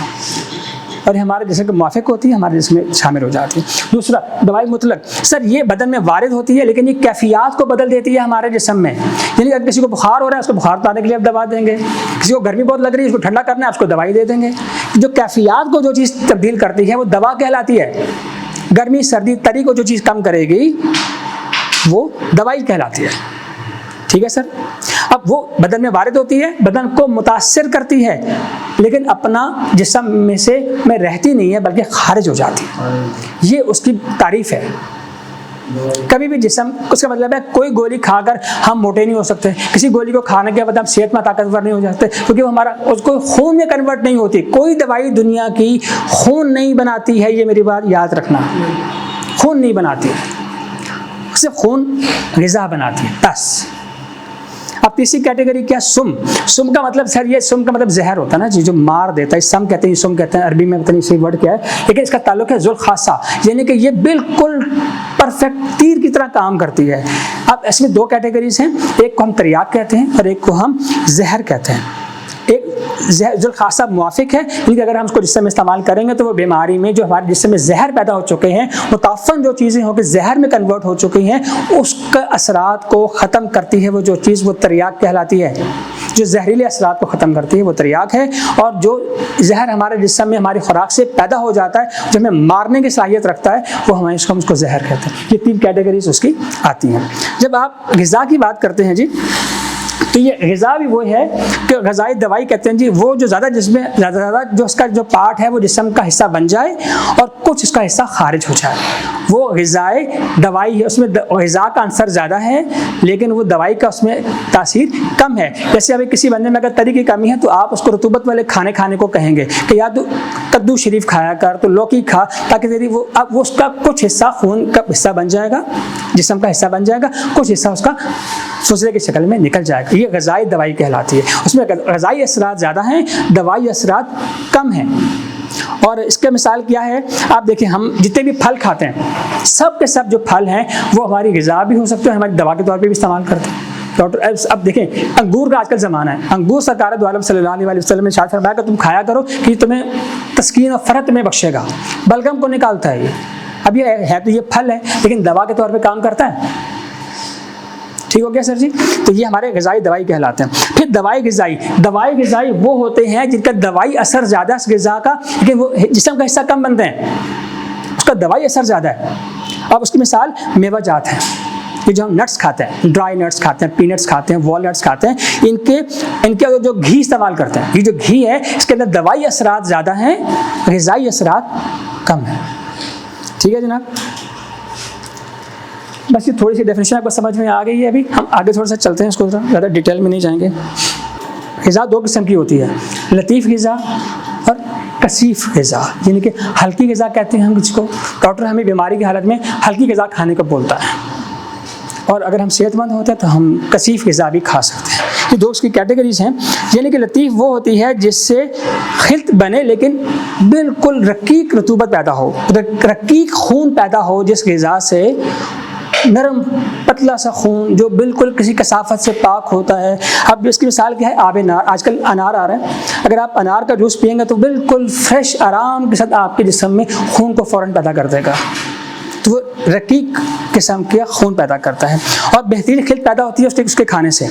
और ये हमारे जिस्म के मुआफ़िक होती है, हमारे जिस्म में शामिल हो जाती है। दूसरा, दवाई मुतलक, सर ये बदन में वारिद होती है लेकिन ये कैफियत को बदल देती है हमारे जिस्म में। यानी अगर किसी को बुखार हो रहा है, उसको बुखार उतारने के लिए आप दवा देंगे, किसी को गर्मी बहुत लग रही है, उसको ठंडा करना है, उसको दवाई दे देंगे। जो कैफियत को जो चीज़ तब्दील करती है वो दवा कहलाती है। गर्मी सर्दी तरी को जो चीज़ कम करेगी वो दवाई कहलाती है। ठीक है सर। अब वो बदन में वारिद होती है, बदन को मुतासिर करती है, लेकिन अपना जिस्म में से में रहती नहीं है बल्कि खारिज हो जाती है। ये उसकी तारीफ है। कभी भी जिस्म, उसका मतलब है कोई गोली खाकर हम मोटे नहीं हो सकते, किसी गोली को खाने के बाद हम सेहत में ताकतवर नहीं हो जाते, क्योंकि वो हमारा उसको खून में कन्वर्ट नहीं होती। कोई दवाई दुनिया की खून नहीं बनाती है, ये मेरी बात याद रखना, खून नहीं बनाती, सिर्फ खून ग़िज़ा बनाती है बस। अब तीसरी कैटेगरी क्या? सुम का मतलब सर, ये सुम का मतलब जहर होता है ना जी, जो मार देता है। सम कहते हैं, सुम कहते हैं, अरबी में पता नहीं सही वर्ड क्या है, लेकिन इसका ताल्लुक है ज़ुल खासा, यानी कि ये बिल्कुल परफेक्ट तीर की तरह काम करती है। अब इसमें 2 कैटेगरीज हैं, एक को हम तरियाक कहते हैं और एक को हम जहर कहते हैं। एक ज़ुल खासा मुआफ़िक है, क्योंकि अगर हम उसको जिस्म में इस्तेमाल करेंगे तो वो बीमारी में जो हमारे जिस्म में जहर पैदा हो चुके हैं, मुताफ़न जो चीज़ें होकर जहर में कन्वर्ट हो चुकी हैं, उसका असरात को ख़त्म करती है। वो जो चीज़ वो तरियाक कहलाती है, जो जहरीले असरात को ख़त्म करती है वो तरियाक है। और जो जहर हमारे जिस्म में हमारी खुराक से पैदा हो जाता है, जो हमें मारने की सलाहियत रखता है, वो हमें उसको जहर कहते हैं। ये 3 कैटेगरीज उसकी आती हैं। जब आप ग़िज़ा की बात करते हैं जी, तो ये ग़िज़ा भी वो है कि ग़िज़ाई दवाई कहते हैं जी, वो जो ज़्यादा जिसमें ज़्यादा जो उसका जो पार्ट है वो जिस्म का हिस्सा बन जाए और कुछ उसका हिस्सा खारिज हो जाए, वो ग़िज़ाई दवाई है। उसमें ग़िज़ा का अंसर ज़्यादा है लेकिन वो दवाई का उसमें तासीर कम है। जैसे अभी किसी बंदे में अगर तरी की कमी है तो आप उसको रतूबत वाले खाने को कहेंगे कि या तो कद्दू शरीफ खाया कर, तो लौकी खा, ताकि तेरी वो अब वो उसका कुछ हिस्सा खून का हिस्सा बन जाएगा, जिस्म का हिस्सा बन जाएगा, कुछ हिस्सा उसका फुसले की शक्ल में निकल जाएगा। ये ग़िज़ाई दवाई कहलाती है। उसमें ग़िज़ाई असरात ज़्यादा हैं, दवाई असरात कम हैं। और इसके मिसाल क्या है? आप देखिए, हम जितने भी फल खाते हैं, सब के सब जो फल हैं वो हमारी ग़िज़ा भी हो सकते हैं, हमारी दवा के तौर पे भी इस्तेमाल करते हैं। डॉक्टर अब देखें, अंगूर का आजकल ज़माना है, अंगूर सरकार दो आलम सल्लल्लाहु अलैहि वसल्लम ने शायद फरमाया कि तुम खाया करो कि तुम्हें तस्कीन और फ़रहत में बख्शेगा, बलगम को निकालता है ये। अब ये है तो ये फल है लेकिन दवा के तौर पे काम करता है। ठीक हो गया सर जी। तो ये हमारे ग़िज़ाई दवाई कहलाते हैं। फिर दवाई ग़िज़ाई वो होते हैं जिनका दवाई असर ज़्यादा है ग़िज़ा का, लेकिन वो जिस्म का हिस्सा कम बनते हैं, उसका दवाई असर ज़्यादा है। अब उसकी मिसाल मेवा जात है, ये जो हम नट्स खाते हैं, ड्राई नट्स खाते हैं, पीनट्स खाते हैं, वॉलनट्स खाते हैं, इनके जो घी इस्तेमाल करते हैं, ये जो घी है इसके अंदर दवाई असरात ज़्यादा हैं, ग़िज़ाई असरात कम है। ठीक है जनाब, बस ये थोड़ी सी डेफिनेशन आपको समझ में आ गई है। अभी हम आगे थोड़ा सा चलते हैं, इसको ज़्यादा डिटेल में नहीं जाएंगे। ग़िज़ा 2 किस्म की होती है, लतीफ़ ग़िज़ा और कसीफ़ ग़िज़ा, यानी कि हल्की ग़िज़ा कहते हैं हम जिसको। डॉक्टर हमें बीमारी की हालत में हल्की ग़िज़ा खाने को बोलता है, और अगर हम सेहतमंद होते हैं तो हम कसीफ़ ग़िज़ा भी खा सकते हैं। ये 2 उसकी कैटेगरीज हैं। यानी कि लतीफ़ वो होती है जिससे खिल्त बने लेकिन बिल्कुल रकीक रतूबत पैदा हो, रकीक खून पैदा हो, जिस ग़िज़ा से नरम पतला सा खून जो बिल्कुल किसी कसाफत से पाक होता है। अब इसकी मिसाल क्या है? आब नार, आजकल अनार आ रहा है, अगर आप अनार का जूस पिएंगे तो बिल्कुल फ्रेश आराम के साथ आपके जिस्म में खून को फ़ौरन पैदा कर देगा। तो वो रकीक किस्म का खून पैदा करता है और बेहतरीन खिल्त पैदा होती है उसके खाने से।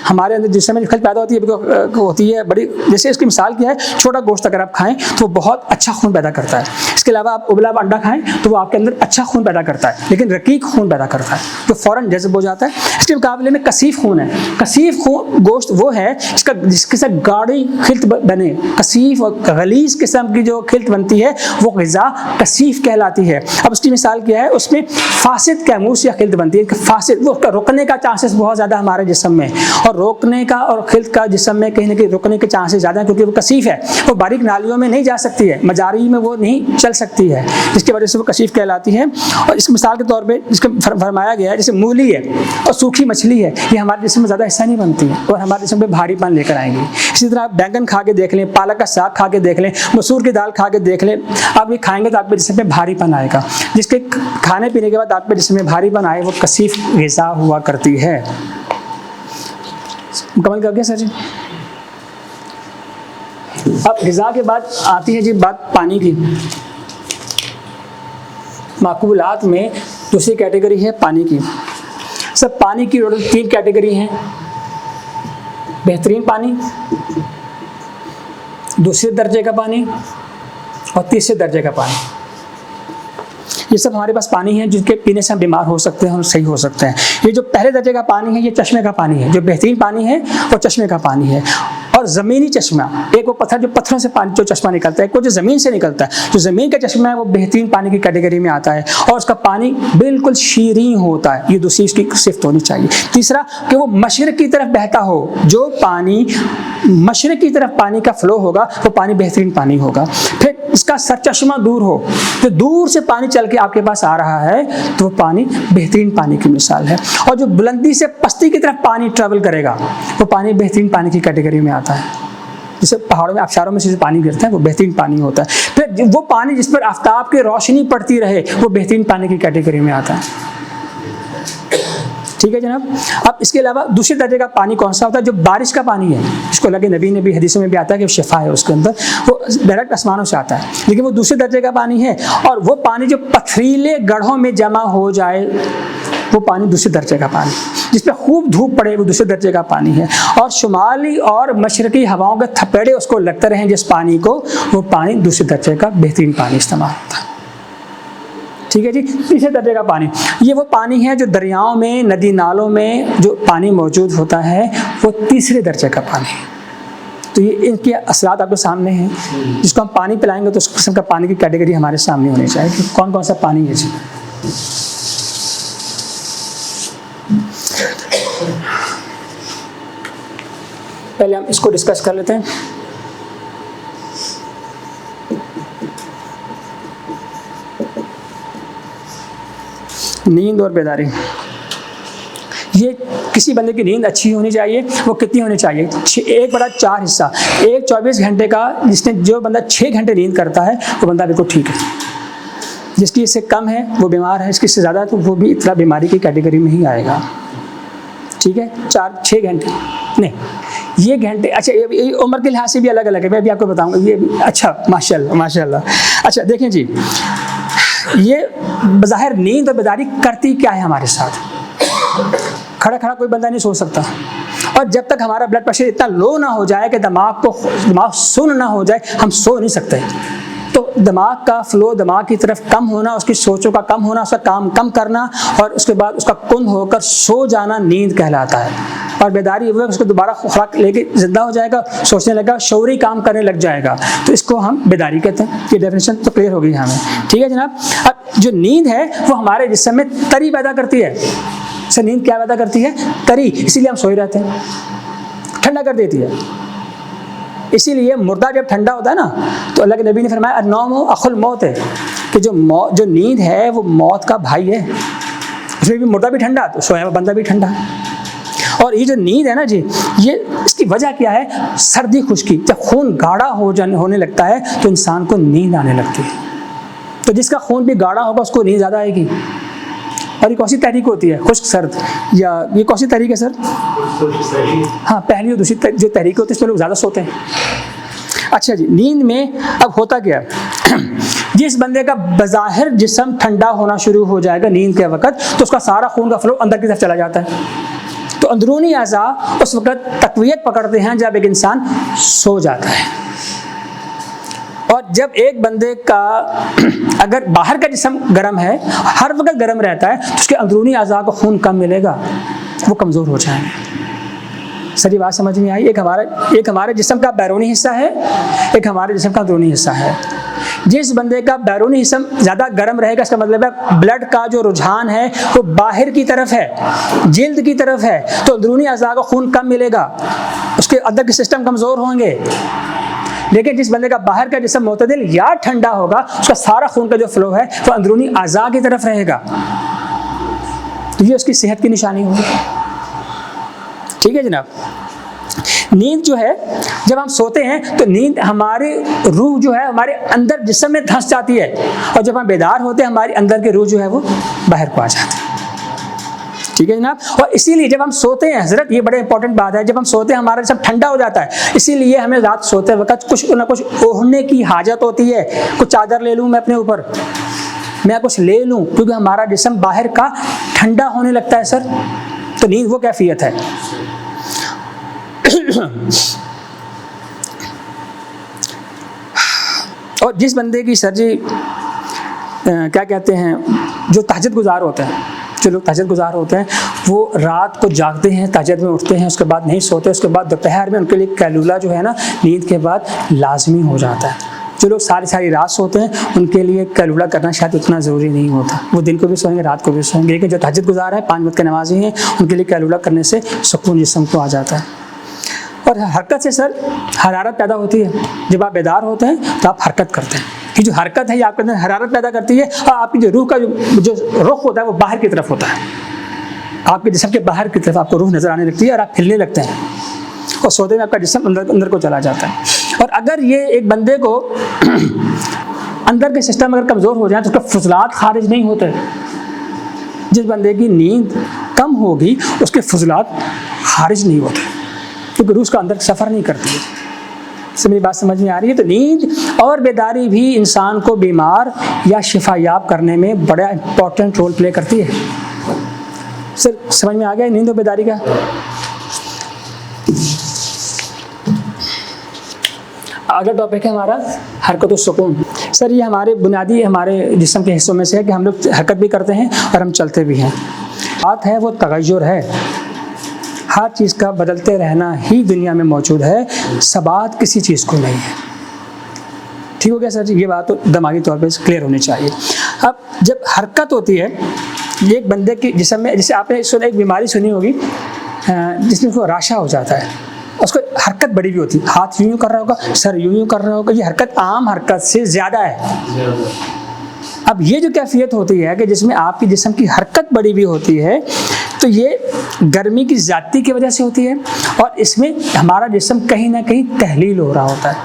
हमारे अंदर जिसमें में खिल्त पैदा होती है बड़ी, जैसे इसकी मिसाल क्या है, छोटा गोश्त अगर आप खाएं तो बहुत अच्छा खून पैदा करता है। इसके अलावा आप उबला अंडा खाएं तो वो आपके अंदर अच्छा खून पैदा करता है, लेकिन रकीक खून पैदा करता है जो फ़ौरन जज़ब हो जाता है। इसके मुकाबले में कसीफ़ खून है। कसीफ़ खून गोश्त वो है जिसके साथ गाढ़ी खिल्त बने, कसीफ़ और गलीज़ किस्म की जो खिल्त बनती है वो ग़िज़ा कसीफ़ कहलाती है। अब उसकी मिसाल क्या है? उसमें फासिद कैमूस या खिल्त बनती है, फासिद वो उसका रुकने का चांसेस बहुत ज़्यादा हमारे जिस्म में, और रोकने का और खिल्त का जिस्म में कहीं ना कहीं रुकने के चांसेस ज़्यादा हैं, क्योंकि वो कसीफ है, वो बारीक नालियों में नहीं जा सकती है, मजारी में वो नहीं चल सकती है, जिसकी वजह से वो कसीफ कहलाती है। और इस मिसाल के तौर पे जिसको फरमाया गया है, जैसे मूली है और सूखी मछली है, ये हमारे जिस्म में ज़्यादा हिस्सा नहीं बनती है और हमारे जिस्म पे भारीपन लेकर आएंगी। इसी तरह आप बैंगन खा के देख लें, पालक का साग खा के देख लें, मसूर की दाल खा के देख लें, आप ये खाएंगे तो आपके जिस्म पे भारीपन आएगा। जिसके खाने पीने के बाद आपके जिस्म में भारीपन आए वो कसीफ ग़िज़ा हुआ करती है। मुकम्मल कर गया सर जी। अब ग़िज़ा के बाद आती है जी बात पानी की। माकूलात में दूसरी कैटेगरी है पानी की। सब पानी की टोटल 3 कैटेगरी हैं। बेहतरीन पानी, दूसरे दर्जे का पानी और तीसरे दर्जे का पानी। ये सब हमारे पास पानी है जिनके पीने से हम बीमार हो सकते हैं और सही हो सकते हैं। ये जो पहले दर्जे का पानी है ये चश्मे का पानी है। जो बेहतरीन पानी है वो चश्मे का पानी है। और ज़मीनी चश्मा, एक वो पत्थर जो पत्थरों से पानी जो चश्मा निकलता है, कोई जो ज़मीन से निकलता है, जो ज़मीन का चश्मा है वो बेहतरीन पानी की कैटेगरी में आता है और उसका पानी बिल्कुल शीरीन होता है। ये दूसरी इसकी सिफ्त होनी चाहिए। तीसरा कि वो मशरिक़ की तरफ बहता हो। जो पानी मशरिक़ की तरफ पानी का फ़्लो होगा वो पानी बेहतरीन पानी होगा। फिर इसका सरचश्मा दूर हो, तो दूर से पानी चल के आपके पास आ रहा है तो वो पानी बेहतरीन पानी की मिसाल है। और जो बुलंदी से पस्ती की तरफ पानी ट्रैवल करेगा वो पानी बेहतरीन पानी की कैटेगरी में आता है। जैसे पहाड़ों में आबशारों में से पानी गिरता है वो बेहतरीन पानी होता है। फिर वो पानी जिस पर आफ्ताब की रोशनी पड़ती रहे वो बेहतरीन पानी की कैटेगरी में आता है। ठीक है जनाब। अब इसके अलावा दूसरे दर्जे का पानी कौन सा होता है? जो बारिश का पानी है, जिसको लगे नबी ने भी हदीसों में भी आता है कि शिफा है उसके अंदर, वो डायरेक्ट आसमानों से आता है, लेकिन वो दूसरे दर्जे का पानी है। और वो पानी जो पथरीले गढ़ों में जमा हो जाए वो पानी दूसरे दर्जे का पानी, जिस पर खूब धूप पड़े वो दूसरे दर्जे का पानी है। और शुमाली और मशरकी हवाओं के थपेड़े उसको लगते रहें जिस पानी को, वो पानी दूसरे दर्जे का बेहतरीन पानी इस्तेमाल होता है। ठीक है जी। तीसरे दर्जे का पानी, ये वो पानी है जो दरियाओं में, नदी नालों में जो पानी मौजूद होता है वो तीसरे दर्जे का पानी है। तो ये इनके असरात आपके सामने हैं। जिसको हम पानी पिलाएंगे तो उस किस्म का पानी की कैटेगरी हमारे सामने होनी चाहिए कि कौन कौन सा पानी है जी। पहले हम इसको डिस्कस कर लेते हैं। नींद और बेदारी, ये किसी बंदे की नींद अच्छी होनी चाहिए। वो कितनी होनी चाहिए? 1/4 हिस्सा। एक 24 घंटे का जिसने जो बंदा 6 घंटे नींद करता है वो बंदा बिल्कुल ठीक है। जिसकी इससे कम है वो बीमार है, इसकी इससे ज़्यादा है तो वो भी इतना बीमारी की कैटेगरी में ही आएगा। ठीक है। 4-6 घंटे नहीं, ये घंटे अच्छा, ये उम्र के लिहाज से भी अलग अलग है। मैं भी आपको बताऊंगा ये भी। अच्छा माशाल्लाह माशाल्लाह। अच्छा देखें जी, ये बज़ाहिर नींद और बेदारी करती क्या है हमारे साथ? खड़ा खड़ा कोई बंदा नहीं सो सकता। और जब तक हमारा ब्लड प्रेशर इतना लो ना हो जाए कि दिमाग सुन ना हो जाए, हम सो नहीं सकते। तो दिमाग का फ्लो, दिमाग की तरफ कम होना, उसकी सोचों का कम होना, उसका काम कम करना और उसके बाद उसका कुन होकर सो जाना नींद कहलाता है। और बेदारी वो है उसको दोबारा खुराक लेके जिंदा हो जाएगा, सोचने लगा, शौरी काम करने लग जाएगा, तो इसको हम बेदारी कहते हैं। ये डेफिनेशन तो क्लियर हो गई हमें। ठीक है जनाब। अब जो नींद है वो हमारे जिस्म में तरी पैदा करती है। सर नींद क्या पैदा करती है? तरी। इसीलिए हम सोए रहते हैं, ठंडा कर देती है। इसीलिए मुर्दा जब ठंडा होता है ना तो अल्लाह के नबी ने फरमाया अन्नौमु अखुल मौत है, कि जो नींद है वो मौत का भाई है। उसमें भी मुर्दा भी ठंडा तो सोया हुआ बंदा भी ठंडा। और ये जो नींद है ना जी, ये इसकी वजह क्या है? सर्दी खुश्की। जब खून गाढ़ा होने लगता है तो इंसान को नींद आने लगती है। तो जिसका खून भी गाढ़ा होगा उसको नींद ज़्यादा आएगी। और ये कौन सी तहरीक होती है? खुश्क सर्द, या ये कौन सी तहरीक है सर? हाँ, पहली और दूसरी जो तहरीक होती है इस पर लोग ज़्यादा सोते हैं। अच्छा जी, नींद में अब होता क्या है? जिस बंदे का बज़ाहिर जिस्म ठंडा होना शुरू हो जाएगा नींद के वक्त, तो उसका सारा खून का फ्लो अंदर की तरफ चला जाता है। तो अंदरूनी अज़ा उस वक्त तक़वियत पकड़ते हैं जब एक इंसान सो जाता है। और जब एक बंदे का अगर बाहर का जिस्म गर्म है, हर वक्त गर्म रहता है, तो उसके अंदरूनी अज़ा को खून कम मिलेगा, वो कमज़ोर हो जाएंगे। सर ये बात समझ में आई? एक हमारे जिस्म का बैरूनी हिस्सा है, एक हमारे जिस्म का अंदरूनी हिस्सा है। जिस बंदे का बैरूनी हिस्सा ज़्यादा गर्म रहेगा, इसका मतलब है ब्लड का जो रुझान है वो बाहर की तरफ है, जिल्द की तरफ है, तो अंदरूनी अज़ा को खून कम मिलेगा, उसके अंदर के सिस्टम कमज़ोर होंगे। लेकिन जिस बंदे का बाहर का जिस्म मुतदिल या ठंडा होगा, उसका सारा खून का जो फ्लो है वो अंदरूनी अज़ा की तरफ रहेगा, तो ये उसकी सेहत की निशानी होगी। ठीक है जनाब। नींद जो है, जब हम सोते हैं तो नींद हमारी रूह जो है हमारे अंदर जिस्म में धंस जाती है, और जब हम बेदार होते हैं हमारे अंदर की रूह जो है वो बाहर को आ जाती है। ठीक है जनाब। और इसीलिए जब हम सोते हैं हजरत, ये बड़े इंपॉर्टेंट बात है, जब हम सोते हैं हमारा सब ठंडा हो जाता है, इसीलिए हमें रात सोते वक्त कुछ ना कुछ ओढ़ने की हाजत होती है। कुछ चादर ले लूँ मैं अपने ऊपर, मैं कुछ ले लूँ, क्योंकि हमारा जिस्म बाहर का ठंडा होने लगता है सर। तो नींद वो कैफियत है। और जिस बंदे की सर जी क्या कहते हैं, जो तहज्जुद गुजार होते हैं, जो लोग तहज्जुद गुजार होते हैं, वो रात को जागते हैं, तहज्जुद में उठते हैं, उसके बाद नहीं सोते, उसके बाद दोपहर में उनके लिए कैलूला जो है ना नींद के बाद लाजमी हो जाता है। जो लोग सारी रात सोते हैं उनके लिए कैलूला करना शायद उतना ज़रूरी नहीं होता, वो दिन को भी सोएंगे रात को भी सोएंगे। लेकिन जो तहज्जुद गुजार है, 5 वक्त के नमाजी हैं, उनके लिए कैलूला करने से सुकून जिस्म को आ जाता है। और हरकत से सर हरारत पैदा होती है। जब आप बेदार होते हैं तो आप हरकत करते हैं, कि जो हरकत है ये आपके अंदर हरारत पैदा करती है, और आपकी जो रूह का जो रुख होता है वो बाहर की तरफ होता है। आपके जिस्म के बाहर की तरफ आपको रूह नज़र आने लगती है और आप हिलने लगते हैं, और सोते में आपका जिस्म अंदर को चला जाता है। और अगर ये एक बंदे को अंदर के सिस्टम अगर कमज़ोर हो जाए तो उसके फुजलात खारिज नहीं होते। जिस बंदे की नींद कम होगी उसके फुजलात खारिज नहीं होते, क्योंकि रूह उसका अंदर सफ़र नहीं करती है। इससे मेरी बात समझ में आ रही है? तो नींद और बेदारी भी इंसान को बीमार या शिफायाब करने में बड़ा इंपॉर्टेंट रोल प्ले करती है। सर समझ में आ गया नींद और बेदारी का? अगला टॉपिक है हमारा हरकत और सुकून। सर ये हमारे बुनियादी हमारे जिस्म के हिस्सों में से है कि हम लोग हरकत भी करते हैं और हम चलते भी हैं। बात है वो तगय्युर है, हर चीज़ का बदलते रहना ही दुनिया में मौजूद है, सबात किसी चीज़ को नहीं है। ठीक हो गया सर जी? ये बात तो दिमागी तौर पे क्लियर होनी चाहिए। अब जब हरकत होती है एक बंदे की जिस्म में, जैसे आपने एक बीमारी सुनी होगी जिसमें उसको राशा हो जाता है, उसको हरकत बड़ी भी होती है, हाथ यूं कर रहा होगा, सर यूं कर रहा होगा, ये हरकत आम हरकत से ज़्यादा है। अब ये जो कैफियत होती है कि जिसमें आपकी जिस्म की हरकत बड़ी भी होती है, तो ये गर्मी की ज़्यादती की वजह से होती है, और इसमें हमारा जिस्म कहीं ना कहीं तहलील हो रहा होता है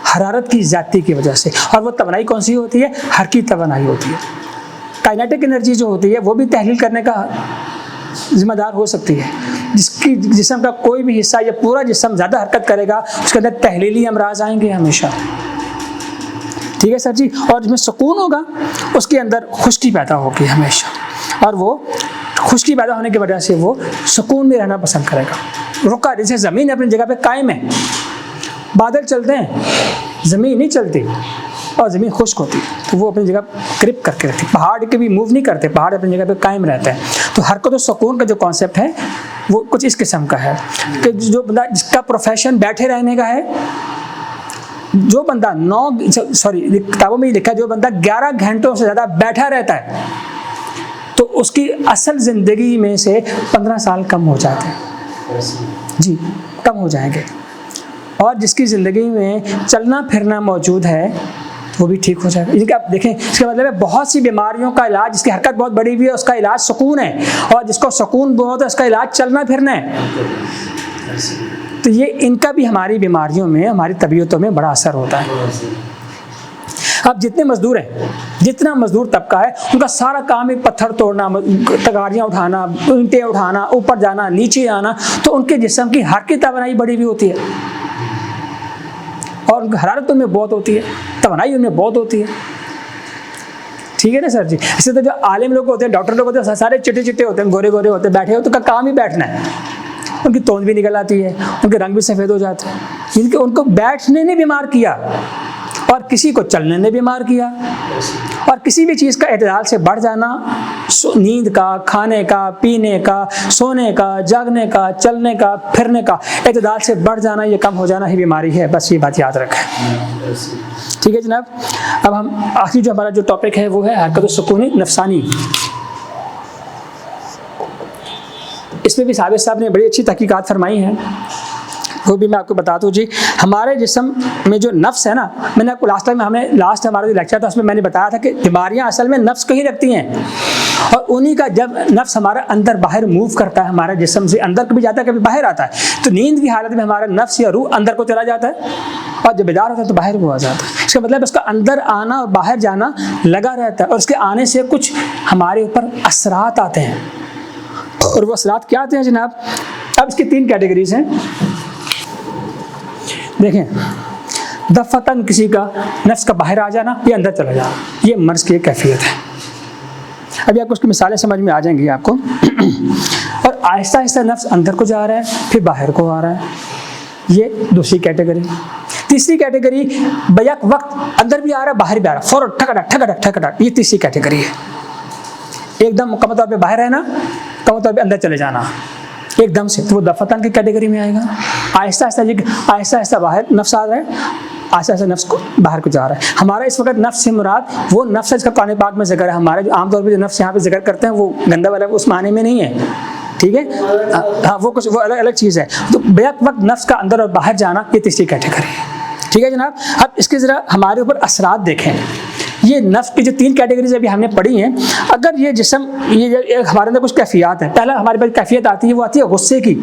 हरारत की ज़्यादती की वजह से। और वो तवानाई कौन सी होती है? हरकी तवानाई होती है। काइनेटिक एनर्जी जो होती है वो भी तहलील करने का जिम्मेदार हो सकती है। जिसकी जिस्म का कोई भी हिस्सा या पूरा जिस्म ज़्यादा हरकत करेगा उसके अंदर तहलीली अमराज आएंगे हमेशा। ठीक है सर जी। और जिसमें सुकून होगा उसके अंदर खुश्की पैदा होगी हमेशा, और वो खुश्की पैदा होने की वजह से वो सुकून में रहना पसंद करेगा। रुका, जैसे ज़मीन अपनी जगह पे कायम है, बादल चलते हैं, ज़मीन नहीं चलती और ज़मीन खुश्क होती है, तो वो अपनी जगह क्रिप करके रहती है। पहाड़ के भी मूव नहीं करते, पहाड़ अपनी जगह पे कायम रहते हैं। तो हरकत और सुकून का जो कॉन्सेप्ट है वो कुछ इस किस्म का है कि जो बंदा जिसका प्रोफेशन बैठे रहने का है, जो बंदा किताबों में लिखा है, जो बंदा 11 घंटों से ज़्यादा बैठा रहता है तो उसकी असल ज़िंदगी में से 15 साल कम हो जाते हैं जी, कम हो जाएंगे। और जिसकी ज़िंदगी में चलना फिरना मौजूद है वो भी ठीक हो जाएगा। इनका आप देखें, इसका मतलब है बहुत सी बीमारियों का इलाज, जिसकी हरकत बहुत बड़ी हुई है उसका इलाज सुकून है, और जिसको सुकून बहुत है उसका इलाज चलना फिरना है। तो ये इनका भी हमारी बीमारियों में, हमारी तबीयतों में बड़ा असर होता है। अब जितने मजदूर हैं, जितना मजदूर तबका है, उनका सारा काम है पत्थर तोड़ना, तगाड़ियाँ उठाना, ईंटें उठाना, ऊपर जाना, नीचे आना, तो उनके जिस्म की हरकत तवानाई बड़ी भी होती है और हरारत उनमें बहुत होती है, तवानाई उनमें बहुत होती है। ठीक है ना सर जी। इससे तो जो आलिम लोग होते हैं, डॉक्टर लोग होते हैं, सारे चिट्टे चिट्टे होते हैं, गोरे गोरे होते हैं, बैठे हो तो उनका काम ही बैठना है। उनकी तोंद भी निकल आती है, उनके रंग भी सफ़ेद हो जाते हैं। इनके उनको बैठने ने बीमार किया और किसी को चलने ने बीमार किया। और किसी भी चीज़ का एतदाल से बढ़ जाना, नींद का, खाने का, पीने का, सोने का, जागने का, चलने का, फिरने का एतदाल से बढ़ जाना, ये कम हो जाना ही बीमारी है। बस ये बात याद रखें। ठीक है जनाब। अब हम आखिरी जो हमारा जो टॉपिक है वो है हरकत सुकून नफसानी। इसमें भी साबिर साहब ने बड़ी अच्छी तहकीकात फरमाई हैं, वो भी मैं आपको बता दूँ जी। हमारे जिस्म में जो नफ्स है ना, मैंने आपको लास्ट हमारा जो लेक्चर था उसमें मैंने बताया था कि बीमारियां असल में नफ्स को ही रखती हैं। और उन्हीं का जब नफ्स हमारा अंदर बाहर मूव करता है, हमारे जिस्म से अंदर कभी जाता है कभी बाहर आता है, तो नींद की हालत में हमारा नफ्स या रूह अंदर को चला जाता है और जब बेदार होता है तो बाहर को आ जाता है। इसका मतलब उसका अंदर आना और बाहर जाना लगा रहता है और उसके आने से कुछ हमारे ऊपर असरात आते हैं। और वो असरात क्या आते हैं जनाब? अब इसकी 3 कैटेगरीज हैं। देखें, दफ़तन किसी का नफ्स का बाहर आ जाना या अंदर चला जाना, ये मर्ज़ की एक कैफियत है। अभी आपको उसकी मिसालें समझ में आ जाएंगी आपको। और आहिस्ता आहिस्ता नफ्स अंदर को जा रहा है फिर बाहर को आ रहा है, ये दूसरी कैटेगरी। तीसरी कैटेगरी बैक वक्त अंदर भी आ रहा है बाहर भी आ रहा है, फौरन ठकटक ठकटक ठकटक, ये तीसरी कैटेगरी है। एकदम मुकम्मल तौर पे बाहर रहना, मुकम्मल तौर पे अंदर चले जाना एकदम से, तो वो दफ़तन की कैटेगरी में आएगा। आहिस्ता आहिस्ता बाहर नफ्स आ रहा है, आहिस्ता आहिस्ता नफ्स को बाहर को जा रहा है। हमारा इस वक्त नफ्स से मुराद वो नफ्स है जिसका कुरान पाक में जिक्र है। हमारे जो आमतौर पे जो नफ्स यहाँ पे जिक्र करते हैं वो गंदा वाला उस माने में नहीं है, ठीक है। हाँ, वो अलग चीज़ है। तो बेक वक्त नफ्स का अंदर और बाहर जाना, ये तीसरी कैटेगरी है। ठीक है जनाब। अब इसके ज़रा हमारे ऊपर असरात देखें। ये नफ्स की जो 3 कैटेगरीज अभी हमने पढ़ी हैं, अगर ये जिस्म ये हमारे अंदर कुछ कैफियत है। पहला हमारे पास कैफियत आती है, वो आती है गुस्से की।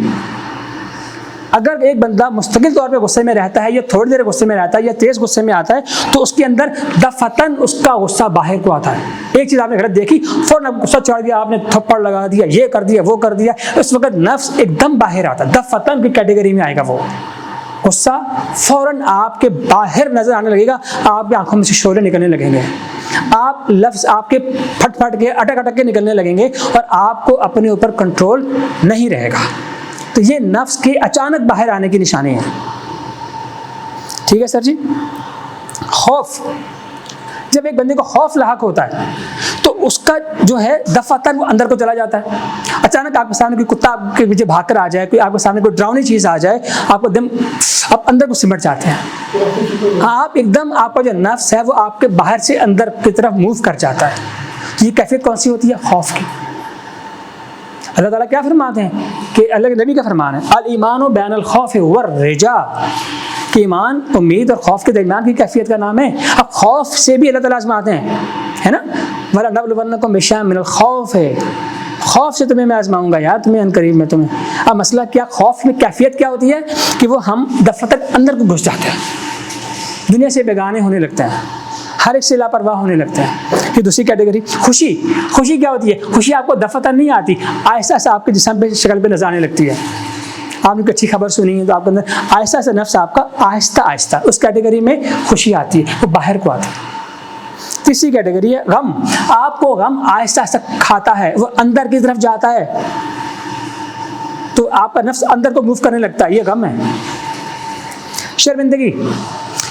अगर एक बंदा मुस्तकिल तौर पे गुस्से में रहता है या थोड़ी देर गुस्से में रहता है या तेज़ गुस्से में आता है, तो उसके अंदर दफ़तन उसका गुस्सा बाहर को आता है। एक चीज़ आपने गलत देखी, फ़ौरन गुस्सा चढ़ गया, आपने थप्पड़ लगा दिया, ये कर दिया, वो कर दिया, उस वक्त नफ्स एकदम बाहर आता है, दफ़तन की कैटेगरी में आएगा। वो गुस्सा फ़ौरन आपके बाहर नज़र आने लगेगा, आपकी आंखों में से शोले निकलने लगेंगे, आप लफ्ज़ आपके फट के अटक के निकलने लगेंगे और आपको अपने ऊपर कंट्रोल नहीं रहेगा। तो ये नफ्स के अचानक बाहर आने की निशानी है। ठीक है सर जी। खौफ, जब एक बंदे को खौफ लाहक होता है तो उसका जो है दफ़तन वो अंदर को चला जाता है। अचानक आपके सामने कोई कुत्ता आपके पीछे भाग कर आ जाए, कोई आपके सामने कोई डरावनी चीज़ आ जाए, आपको एकदम आप अंदर को सिमट जाते हैं। हाँ, आप एकदम, आपका जो नफ्स है वो आपके बाहर से अंदर की तरफ मूव कर जाता है। तो ये कैफियत कौन सी होती है? खौफ की। अल्लाह ताला क्या फरमाते हैं कि अल्लाह के नबी का फरमान है, अल ईमान बैनल खौफ वर रिजा, कि ईमान उम्मीद और खौफ के दरमियान की कैफियत का नाम है। अब खौफ से भी अल्लाह ताला आजमाते हैं, है ना। वला नबलुवन्नकुम बिशैइन मिनल खौफ है, खौफ से तुम्हें मैं आजमाऊंगा यार, तुम्हें अनकरीब में तुम्हें। अब मसला क्या, खौफ में कैफियत क्या होती है कि वो हम दफ़तन अंदर को घुस जाते हैं, दुनिया से बेगाने होने लगते हैं, हर एक से लापरवाह होने लगते हैं। फिर दूसरी कैटेगरी खुशी। खुशी क्या होती है? खुशी आपको दफ़तन नहीं आती, आहिस्ता आहिस्ता आपके जिस्म पे, शक्ल पे नजर आने लगती है। आपने कोई अच्छी खबर सुनी है तो आपके अंदर आहिस्ता आहिस्ता नफ्स आपका आहिस्ता आहिस्ता उस कैटेगरी में खुशी आती है, वो बाहर को आती है। तीसरी कैटेगरी है गम। आपको गम आहिस्ता आहिस्ता खाता है, वो अंदर की तरफ जाता है, तो आपका नफ्स अंदर को मूव करने लगता है, ये गम है। शर्मिंदगी,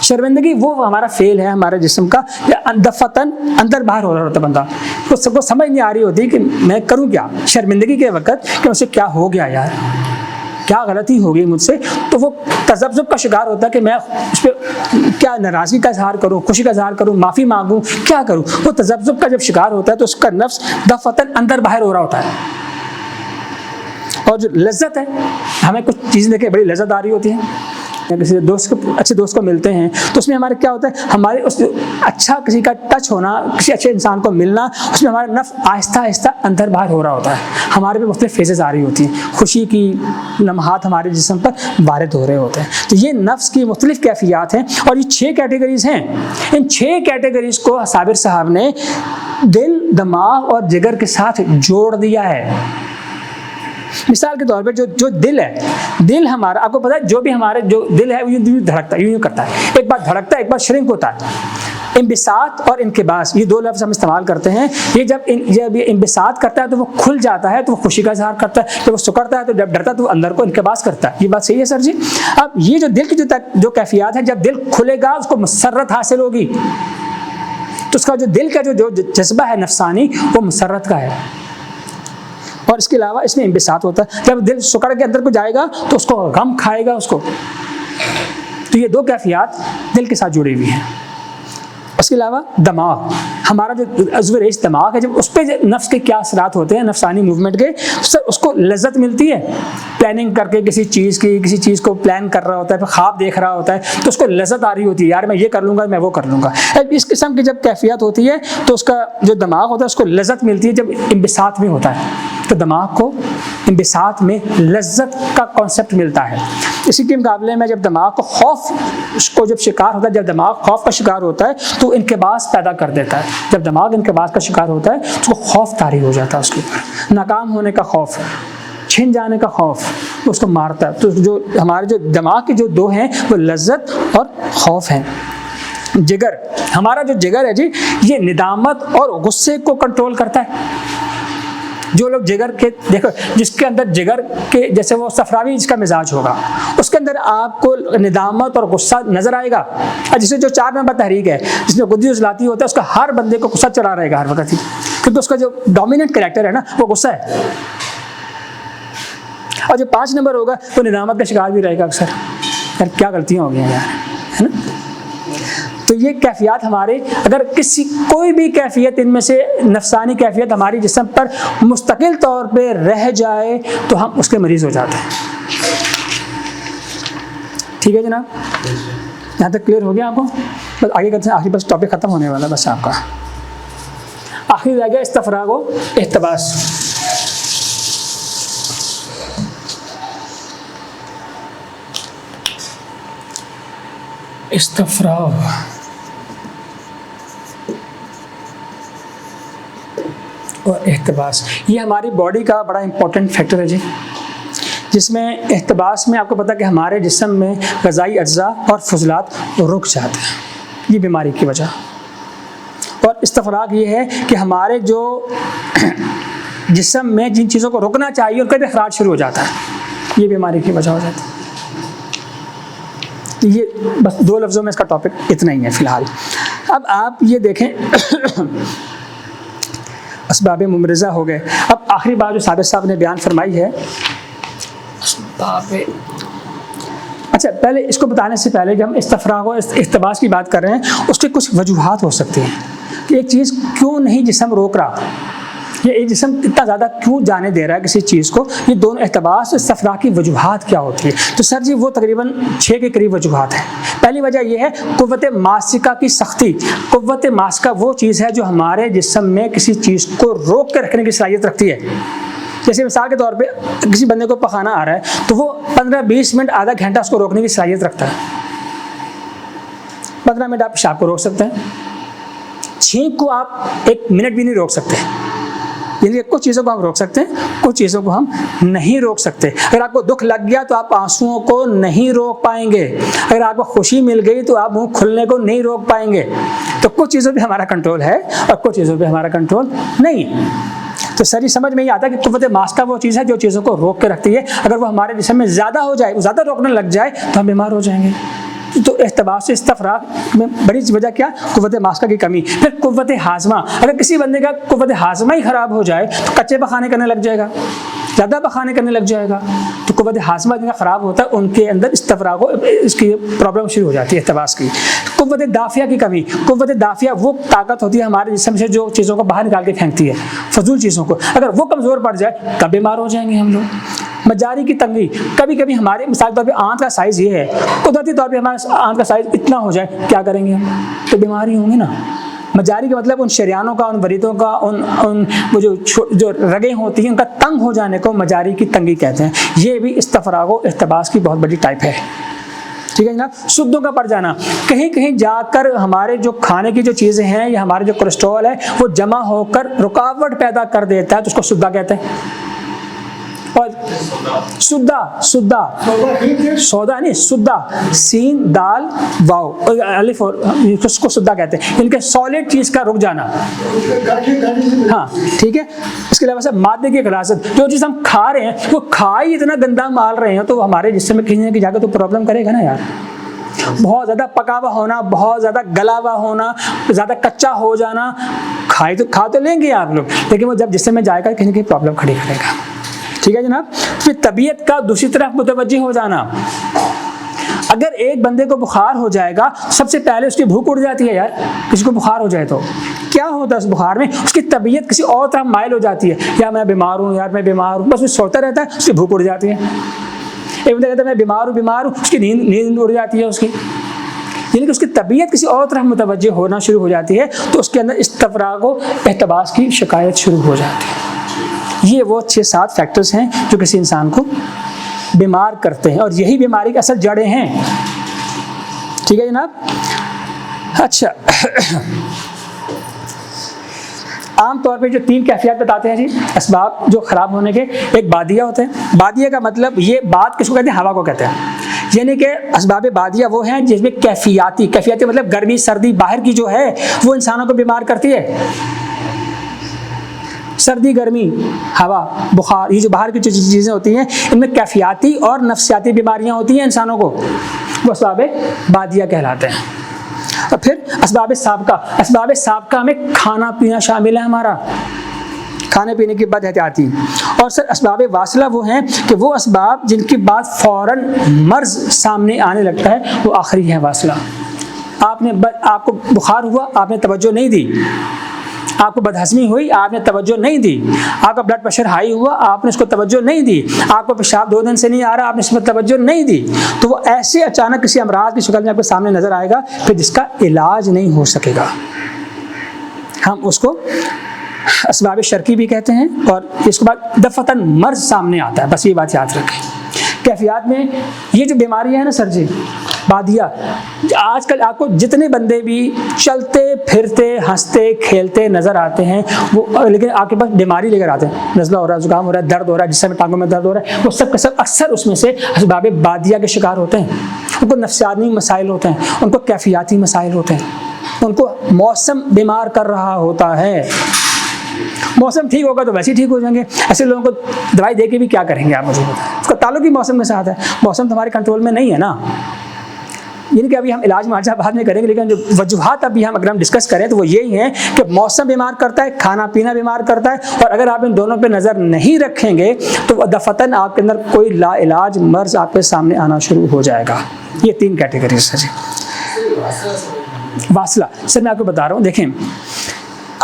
शर्मिंदगी वो हमारा फेल है हमारे जिस्म का, या दफ़तन अंदर बाहर हो रहा होता बंदा, तो सबको समझ नहीं आ रही होती कि मैं करूं क्या शर्मिंदगी के वक्त, कि मुझसे क्या हो गया यार, क्या गलती हो गई मुझसे। तो वो तज़ब्ज़ुब का शिकार होता है कि मैं उस पर क्या नाराज़गी का इजहार करूँ, खुशी का इजहार करूँ, माफ़ी मांगूँ, क्या करूँ। वो तज़ब्ज़ुब का जब शिकार होता है तो उसका नफ्स दफ़तन अंदर बाहर हो रहा होता है। और जो लज्जत है, हमें कुछ चीज़ें देखे बड़ी लज्जत आ रही होती है, किसी दोस्त को, अच्छे दोस्त को मिलते हैं तो उसमें हमारे क्या होता है, हमारे उस अच्छा किसी का टच होना, किसी अच्छे इंसान को मिलना, उसमें हमारा नफ्स आहिस्ता आहिस्ता अंदर बाहर हो रहा होता है, हमारे पे मुख्तलिफ फेजेस आ रही होती हैं, खुशी की लम्हात हमारे जिस्म पर वारिद हो रहे होते हैं। तो ये नफ्स की मुख्तलिफ कैफियत हैं और ये 6 कैटेगरीज हैं। इन 6 कैटेगरीज को साबिर साहब ने दिल, दिमाग और जिगर के साथ जोड़ दिया है। मिसाल के तौर पर जो दिल है, दिल हमारा, आपको पता है जो भी हमारे जो दिल है वो यूं धड़कता है, यूं करता है, एक बार धड़कता है, एक बार श्रिंक होता है, इंबिसात और इनकिबास, ये दो लफ्ज़ हम इस्तेमाल करते हैं। ये जब ये इंबिसात करता है तो वो खुल जाता है, तो वो खुशी का इजहार करता है। जब वो सुकड़ता है तो जब डरता है तो वो अंदर को इनकिबास करता है। ये बात सही है सर जी? अब ये जो दिल की जो कैफियत है, जब दिल खुलेगा उसको मसरत हासिल होगी, तो उसका जो दिल का जो जज्बा है नफसानी, वो मसरत का है। और इसके अलावा इसमें इंबिसात होता है, जब दिल सुकड़ के अंदर को जाएगा तो उसको गम खाएगा उसको। तो ये दो कैफियत दिल के साथ जुड़ी हुई हैं। उसके अलावा दिमाग, हमारा जो अज़्व रेश दिमाग है, जब उस पर नफ्स के क्या असरात होते हैं नफसानी मूवमेंट के, उसको लज्जत मिलती है। प्लानिंग करके किसी चीज़ को प्लान कर रहा होता है, फिर ख्वाब देख रहा होता है, तो उसको लज्जत आ रही होती है, यार मैं ये कर लूँगा, मैं वो कर लूँगा। इस किस्म की जब कैफियत होती है तो उसका जो दिमाग होता है उसको लज्जत मिलती है जब इंबिसात में होता है। तो दिमाग को इंबिसात में लज्जत का कॉन्सेप्ट मिलता है। इसी के मुकाबले में जब दिमाग को खौफ को जब शिकार होता है, जब दिमाग खौफ का शिकार होता है तो इनकिबास पैदा कर देता है। जब दिमाग इनकिबास का शिकार होता है तो उसको खौफ तारी हो जाता है, उसके ऊपर नाकाम होने का खौफ, छिन जाने का खौफ उसको मारता है। तो जो हमारे जो दिमाग के जो दो हैं वो लज्जत और खौफ हैं। जिगर, हमारा जो जिगर है जी, ये निदामत और गुस्से को कंट्रोल करता है। जो लोग जिगर के देखो, जिसके अंदर जिगर के जैसे वो सफरावी जिसका मिजाज होगा, उसके अंदर आपको निदामत और गुस्सा नजर आएगा। और जिसे जो 4 नंबर तहरीक है, जिसमें गुद्दी उजलाती होता है, उसका हर बंदे को गुस्सा चढ़ा रहेगा हर वक्त ही, क्योंकि उसका जो डोमिनेंट कैरेक्टर है ना वो गुस्सा है। और जो 5 नंबर होगा वो निदामत का शिकार भी रहेगा अक्सर, यार क्या गलतियाँ हो गई हैं यार, है ना। तो ये कैफियत हमारे, अगर कोई भी कैफियत इनमें से नफसानी कैफियत हमारी जिस्म पर मुस्तकिल तौर पे रह जाए तो हम उसके मरीज हो जाते हैं। ठीक है जनाब, यहाँ तक क्लियर हो गया आपको? बस आगे करते हैं, आखिरी बस टॉपिक ख़त्म होने वाला बस आपका। आखिरी रह गया इस्तफराग व इहतबास। इस्तफराग और एहतबास, ये हमारी बॉडी का बड़ा इंपॉर्टेंट फैक्टर है जी, जिसमें एहतबास में आपको पता है कि हमारे जिस्म में ग़ज़ाई अज्जा और फजलात रुक जाते हैं, ये बीमारी की वजह। और इस्तफराग ये है कि हमारे जो जिस्म में जिन चीज़ों को रुकना चाहिए उनका भी अखराज शुरू हो जाता है, ये बीमारी की वजह हो जाती है। तो ये बस 2 लफ्ज़ों में इसका टॉपिक इतना ही है फ़िलहाल। अब आप ये देखें असबाब मुमरज़ा हो गए। अब आखिरी बात जो साबिर साहब ने बयान फरमाई है, अच्छा पहले इसको बताने से पहले जब हम इस्तफराग और इख्तबास की बात कर रहे हैं, उसके कुछ वजूहात हो सकती हैं कि एक चीज़ क्यों नहीं जिस्म रोक रहा, ये एक जिस्म इतना ज़्यादा क्यों जाने दे रहा है किसी चीज़ को। ये दोनों इख्तबास और इस्तफराग की वजूहात क्या होती है? तो सर जी वो तकरीबन 6 के करीब वजूहात हैं। पहली वजह यह है कुव्वत मासिका की सख्ती। कुव्वत मासिका वो चीज़ है जो हमारे जिस्म में किसी चीज़ को रोक कर रखने की सलाहियत रखती है। जैसे मिसाल के तौर पे किसी बंदे को पखाना आ रहा है तो वो 15-20 मिनट आधा घंटा उसको रोकने की सलाहियत रखता है। 15 मिनट आप पेशाब को रोक सकते हैं, छींक को आप 1 मिनट भी नहीं रोक सकते। यानी कुछ चीज़ों को हम रोक सकते हैं, कुछ चीज़ों को हम नहीं रोक सकते। अगर आपको दुख लग गया तो आप आंसुओं को नहीं रोक पाएंगे, अगर आपको खुशी मिल गई तो आप मुंह खुलने को नहीं रोक पाएंगे। तो कुछ चीज़ों पे हमारा कंट्रोल है और कुछ चीज़ों पे हमारा कंट्रोल नहीं है। तो सर ये समझ में ही आता है कि कुव्वत मासिका वो चीज़ है जो चीज़ों को रोक के रखती है। अगर वो हमारे जिस्म में ज़्यादा हो जाए, ज़्यादा रोकने लग जाए तो हम बीमार हो जाएंगे। तो इख्तबास से इस्तफराग में बड़ी वजह क्या? कुव्वत मासिका की कमी। फिर कुव्वत हाजमा, अगर किसी बंदे का कुव्वत हाजमा ही ख़राब हो जाए तो कच्चे पखाने करने लग जाएगा, ज़्यादा पखाने करने लग जाएगा। तो कुव्वत हाजमा जिनका ख़राब होता है उनके अंदर इस्तफराग हो इसकी प्रॉब्लम शुरू हो जाती है इख्तबास की। कुव्वत दाफिया की कमी, कुव्वत दाफिया वो ताकत होती है हमारे जिस्म से जो चीज़ों को बाहर निकाल के फेंकती है, फजूल चीज़ों को। अगर वो कमज़ोर पड़ जाए तब बीमार हो जाएंगे हम लोग। मजारी की तंगी, कभी कभी हमारे मिसाल के तौर पर आंत का साइज़ ये है, कुदरती तौर पर हमारा आंत का साइज़ इतना हो जाए, क्या करेंगे हम? तो बीमारी होंगी ना। मजारी का मतलब उन शरियानों का, उन वरीदों का, उन वो जो रगें होती हैं उनका तंग हो जाने को मजारी की तंगी कहते हैं। ये भी इस्तफराग व इख्तबास की बहुत बड़ी टाइप है। ठीक है जनाब। शुद्धों का पड़ जाना, कहीं कहीं जाकर हमारे जो खाने की जो चीज़ें हैं या हमारे जो कोलेस्ट्रॉल है वो जमा होकर रुकावट पैदा कर देता है, तो उसको शुद्धा कहते हैं। और सुद्दा सौदा नहीं, सुद्दा, सीन दाल वाव और अलिफ और उसको सुद्दा कहते हैं, इनके सॉलिड चीज का रुक जाना। हाँ ठीक है। इसके अलावा सर मादे की खलासत, जो चीज हम खा रहे हैं वो खा ही इतना गंदा माल रहे हैं तो हमारे जिस्म में कहीं ना कहीं जाकर तो प्रॉब्लम करेगा ना यार। बहुत ज़्यादा पका हुआ होना, बहुत ज़्यादा गला हुआ होना, ज़्यादा कच्चा हो जाना, खा तो लेंगे आप लोग, लेकिन वो जब जिस्म में जाएगा कहीं ना कहीं प्रॉब्लम खड़ी करेगा। ठीक है जनाब। फिर तबीयत का दूसरी तरफ मुतवज्जी हो जाना। अगर एक बंदे को बुखार हो जाएगा सबसे पहले उसकी भूख उड़ जाती है यार। किसी को बुखार हो जाए तो क्या होता है उस बुखार में, उसकी तबीयत किसी और तरफ माइल हो जाती है, या मैं बीमार हूँ यार, मैं बीमार हूँ, बस वो सोता रहता है, उसकी भूख उड़ जाती है। एक बंदा कहता है मैं बीमार हूँ, उसकी नींद उड़ जाती है उसकी, यानी कि उसकी तबीयत किसी और तरफ मुतवज्जे होना शुरू हो जाती है, तो उसके अंदर इस्तफराग व एहतबास की शिकायत शुरू हो जाती है। ये वो 6-7 फैक्टर्स हैं जो किसी इंसान को बीमार करते हैं, और यही बीमारी की असल जड़ें हैं। ठीक है जनाब। अच्छा आम तौर पे जो 3 कैफियत बताते हैं जी असबाब जो ख़राब होने के, एक बादिया होते हैं। बादिया का मतलब, ये बात किसको कहते हैं, हवा को कहते हैं। यानी कि असबाब बादिया वो हैं जिसमें कैफियाती मतलब गर्मी सर्दी बाहर की जो है वो इंसानों को बीमार करती है। सर्दी गर्मी हवा बुखार, ये जो बाहर की चीज़ें होती हैं इनमें कैफियाती और नफ्सियाती बीमारियां होती हैं इंसानों को, वो असबाब बादिया कहलाते हैं। और फिर असबाब साबका में खाना पीना शामिल है हमारा, खाने पीने की बद एहतियाती। और सर असबाब वासला वो हैं कि वो असबाब जिनके बाद फ़ौरन मर्ज सामने आने लगता है, वो आखिरी है वासला। आपको बुखार हुआ, आपने तवज्जो नहीं दी, आपको बदहज़मी हुई, आपने तवज्जो नहीं दी, आपका ब्लड प्रेशर हाई हुआ, आपने उसको तवज्जो नहीं दी, आपको पेशाब 2 दिन से नहीं आ रहा, आपने इसमें तवज्जो नहीं दी, तो वो ऐसे अचानक किसी अमराज की शक्ल में आपके सामने नजर आएगा फिर जिसका इलाज नहीं हो सकेगा। हम उसको असबाब शर्की भी कहते हैं। और इसके बाद दफतन मर्ज सामने आता है, बस ये बात याद रखें। कैफियत में ये जो बीमारियां हैं ना सर जी बादिया, आजकल आपको जितने बंदे भी चलते फिरते हंसते खेलते नज़र आते हैं वो, लेकिन आपके पास बीमारी लेकर आते हैं, नज़ला हो रहा है, जुकाम हो रहा है, दर्द हो रहा है, जिसमें टांगों में दर्द हो रहा है, वो सब का सब अक्सर उसमें से असबाब बादिया के शिकार होते हैं। उनको नफ्सियाती मसाइल होते हैं, उनको कैफियाती मसाइल होते हैं, उनको मौसम बीमार कर रहा होता है। मौसम ठीक होगा तो वैसे ही ठीक हो जाएंगे, ऐसे लोगों को दवाई दे के भी क्या करेंगे आप मुझे बताएं। उसका ताल्लुक ही मौसम के साथ है, मौसम तो हमारे कंट्रोल में नहीं है ना। यानी कि अभी हम इलाज मुआवजा बाद में करेंगे, लेकिन जो वजूहात अभी अगर हम डिस्कस करें तो वो यही है कि मौसम बीमार करता है, खाना पीना बीमार करता है, और अगर आप इन दोनों पे नज़र नहीं रखेंगे तो दफतन आपके अंदर कोई लाइलाज मर्ज आपके सामने आना शुरू हो जाएगा। ये 3 कैटेगरीज है जी। वासला सर मैं आपको बता रहा हूँ, देखें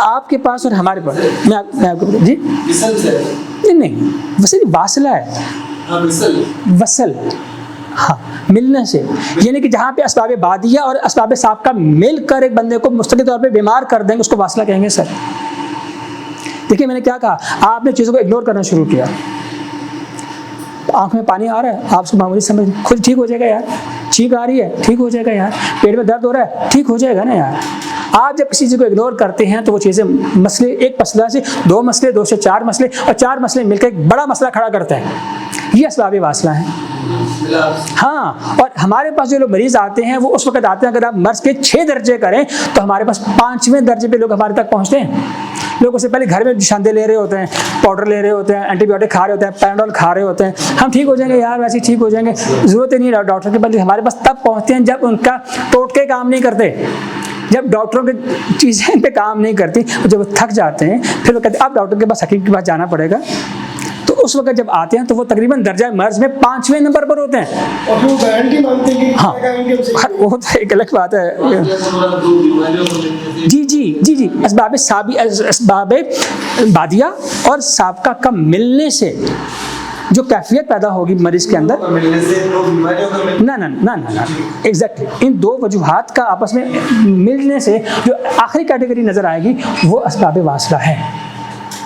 आपके पास और हमारे पास, मैं आपको जी नहीं वैसे वासला है, वसल हाँ मिलने से, यानी कि जहाँ पे असबाब बादिया और असबाब साबका मिलकर एक बंदे को मुस्तकिल तौर पे बीमार कर देंगे उसको वासला कहेंगे सर। देखिए मैंने क्या कहा, आपने चीज़ों को इग्नोर करना शुरू किया, आँख में पानी आ रहा है, आप उसको मामूली समझ, खुद ठीक हो जाएगा यार, छींक आ रही है ठीक हो जाएगा यार, पेट में दर्द हो रहा है ठीक हो जाएगा ना यार। आप जब किसी चीज़ को इग्नोर करते हैं तो वो चीज़ें मसले, एक मसला से 2 मसले, 2 से 4 मसले, और 4 मसले मिलकर एक बड़ा मसला खड़ा करते हैं। ये असबाब वासला है। हाँ, और हमारे पास जो लोग मरीज आते हैं वो उस वक्त आते हैं, अगर आप मर्ज के 6 दर्जे करें तो हमारे पास 5वें दर्जे पे लोग हमारे तक पहुँचते हैं। लोग उससे पहले घर में निशानदे ले रहे होते हैं, पाउडर ले रहे होते हैं, एंटीबायोटिक खा रहे होते हैं, पैराडोल खा रहे होते हैं, हम ठीक हो जाएंगे यार, वैसे ही ठीक हो जाएंगे, ज़रूरत ही नहीं है डॉक्टर के पास। हमारे पास तब पहुँचते हैं जब उनका टोटके काम नहीं करते, जब डॉक्टरों की चीज़ें पे काम नहीं करती, जब वो थक जाते हैं फिर वो कहते हैं अब डॉक्टर के पास, हकीम के पास जाना पड़ेगा। तो उस वक्त जब आते हैं तो वो तकरीबन दर्जा मर्ज में 5वें नंबर पर होते हैं। और वो गारंटी मांगते हैं कि हाँ वो तो एक अलग बात है। जी असबाब बादिया और साबका का मिलने से जो कैफियत पैदा होगी मरीज के अंदर, ना एग्जैक्टली इन 2 वजूहात का आपस में मिलने से जो आखिरी कैटेगरी नज़र आएगी वो असबाब वासला है।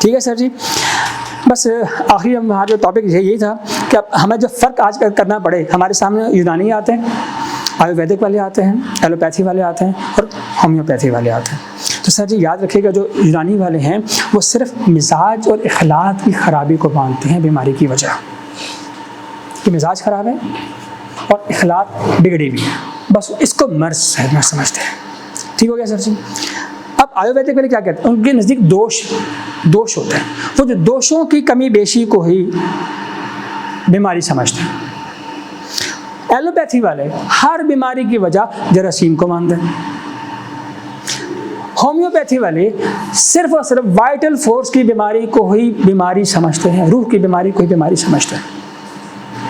ठीक है सर जी। बस आखिरी हमारा जो टॉपिक यही था कि अब हमें जो फ़र्क आज करना पड़े, हमारे सामने यूनानी आते हैं, आयुर्वेदिक वाले आते हैं, एलोपैथी वाले आते हैं और होम्योपैथी वाले आते हैं। तो सर जी याद रखिएगा, जो यूनानी वाले हैं वो सिर्फ मिजाज और इखलाक की ख़राबी को मानते हैं बीमारी की वजह, कि मिजाज ख़राब है और इखलाक बिगड़ी हुई है, बस इसको मर्ज है मैं समझते हैं। ठीक हो गया सर जी। अब आयुर्वेदिक वाले क्या कहते हैं, उनके नज़दीक दोष होते हैं, वो जो दोषों की कमी बेशी को ही बीमारी समझते हैं। एलोपैथी वाले हर बीमारी की वजह जरासीम को मानते हैं। होम्योपैथी वाले सिर्फ और सिर्फ वाइटल फोर्स की बीमारी को ही बीमारी समझते हैं, रूह की बीमारी को ही बीमारी समझते हैं।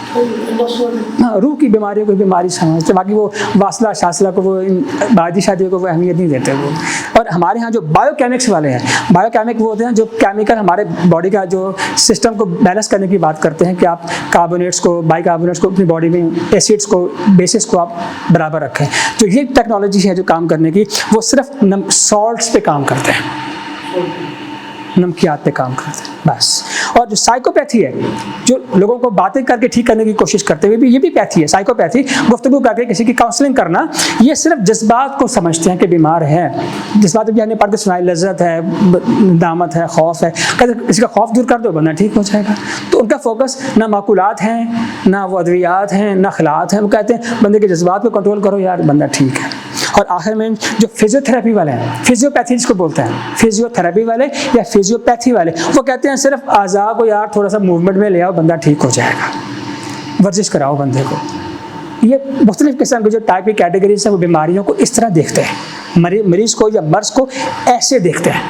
हाँ, रूह की बीमारी को बीमारी समझते, बाकी वो वासला शासला को, वो बादी शादी को वो अहमियत नहीं देते वो। और हमारे यहाँ जो बायोकेमिक्स वाले हैं, बायोकेमिक वो होते हैं जो केमिकल हमारे बॉडी का जो सिस्टम को बैलेंस करने की बात करते हैं, कि आप कार्बोनेट्स को, बाइकार्बोनेट्स को अपनी बॉडी में, एसिड्स को, बेसिस को आप बराबर रखें। तो ये टेक्नोलॉजी है जो काम करने की, वो सिर्फ सॉल्ट्स पे काम करते हैं, नमकियात पे काम करते हैं बस। और जो साइकोपैथी है, जो लोगों को बातें करके ठीक करने की कोशिश करते हुए भी, ये भी पैथी है। साइकोपैथी गुफ्तगू करके किसी की काउंसलिंग करना, ये सिर्फ जज्बात को समझते हैं कि बीमार है। जज्बात भी हमने पढ़ के सुनाई, लज्जत है, दामत है, खौफ है, कहते किसी का खौफ दूर कर दो बंदा ठीक हो जाएगा। तो उनका फोकस ना माकुलात हैं, ना वो अद्वियात हैं, ना खिलात हैं। वो कहते हैं बंदे के जज्बात को कंट्रोल करो यार, बंदा ठीक है। और आखिर में जो फिजियोथेरेपी वाले हैं, फिजियोपैथी जिसको बोलते हैं, फिजियोथेरेपी वाले या फिजियोपैथी वाले, वो कहते हैं सिर्फ आज़ा को यार थोड़ा सा मूवमेंट में ले आओ, बंदा ठीक हो जाएगा, वर्जिश कराओ बंदे को। ये मुख्तलिफ किस्म के जो टाइप की कैटेगरीज हैं, वो बीमारियों को इस तरह देखते हैं, मरीज़ को या मर्ज को ऐसे देखते हैं।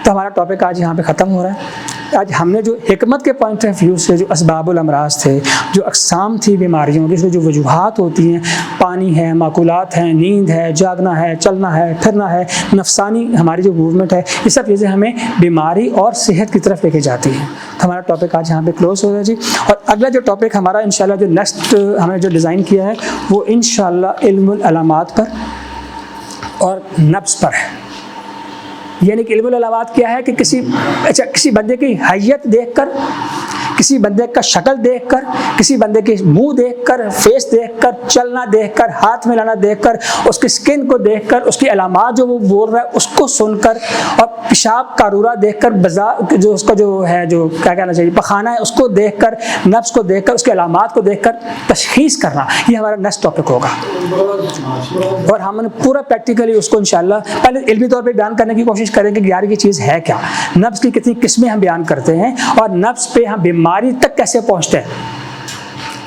तो हमारा टॉपिक आज यहाँ पे ख़त्म हो रहा है। आज हमने जो हिकमत के पॉइंट ऑफ व्यू से जो असबाबुल अमराज थे, जो अक़साम थी बीमारियों की, जो वजूहात होती हैं, पानी है, माकुलात हैं, नींद है, जागना है, चलना है, फिरना है, नफसानी हमारी जो मूवमेंट है, ये सब चीज़ें हमें बीमारी और सेहत की तरफ लेके जाती हैं। तो हमारा टॉपिक आज यहाँ पे क्लोज हो रहा है जी। और अगला जो टॉपिक हमारा इंशाल्लाह जो नेक्स्ट हमने जो डिज़ाइन किया है, वो इंशाल्लाह इल्मुल अलामात पर और नब्ज़ पर है। यानी कि इल्मुल अलामात क्या है कि किसी बंदे की हैयत देखकर, किसी बंदे का शक्ल देखकर, किसी बंदे के मुंह देखकर, फेस देखकर, चलना देखकर, हाथ मिलाना देखकर, उसकी स्किन को देखकर, उसकी अलामात जो वो बोल रहा है उसको सुनकर, और पेशाब कारूरा देखकर, बाजार जो उसका जो है, जो क्या कहना चाहिए, पखाना है, उसको देखकर, नफ्स को देखकर, उसके अलामात को देखकर तशखीस करना, ये हमारा नेक्स्ट टॉपिक होगा। और हमने पूरा प्रैक्टिकली उसको इंशाल्लाह पहले इल्मी तौर पर बयान करने की कोशिश करेंगे कि यार ये चीज़ है क्या, नफ्स की कितनी किस्में हम बयान करते हैं, और नफ्स पे हम बीमारी तक कैसे पहुंचते हैं।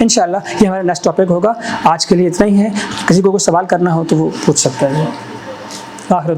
इंशाल्लाह ये हमारा नेक्स्ट टॉपिक होगा। आज के लिए इतना ही है। किसी को कोई सवाल करना हो तो वो पूछ सकता है। आखिर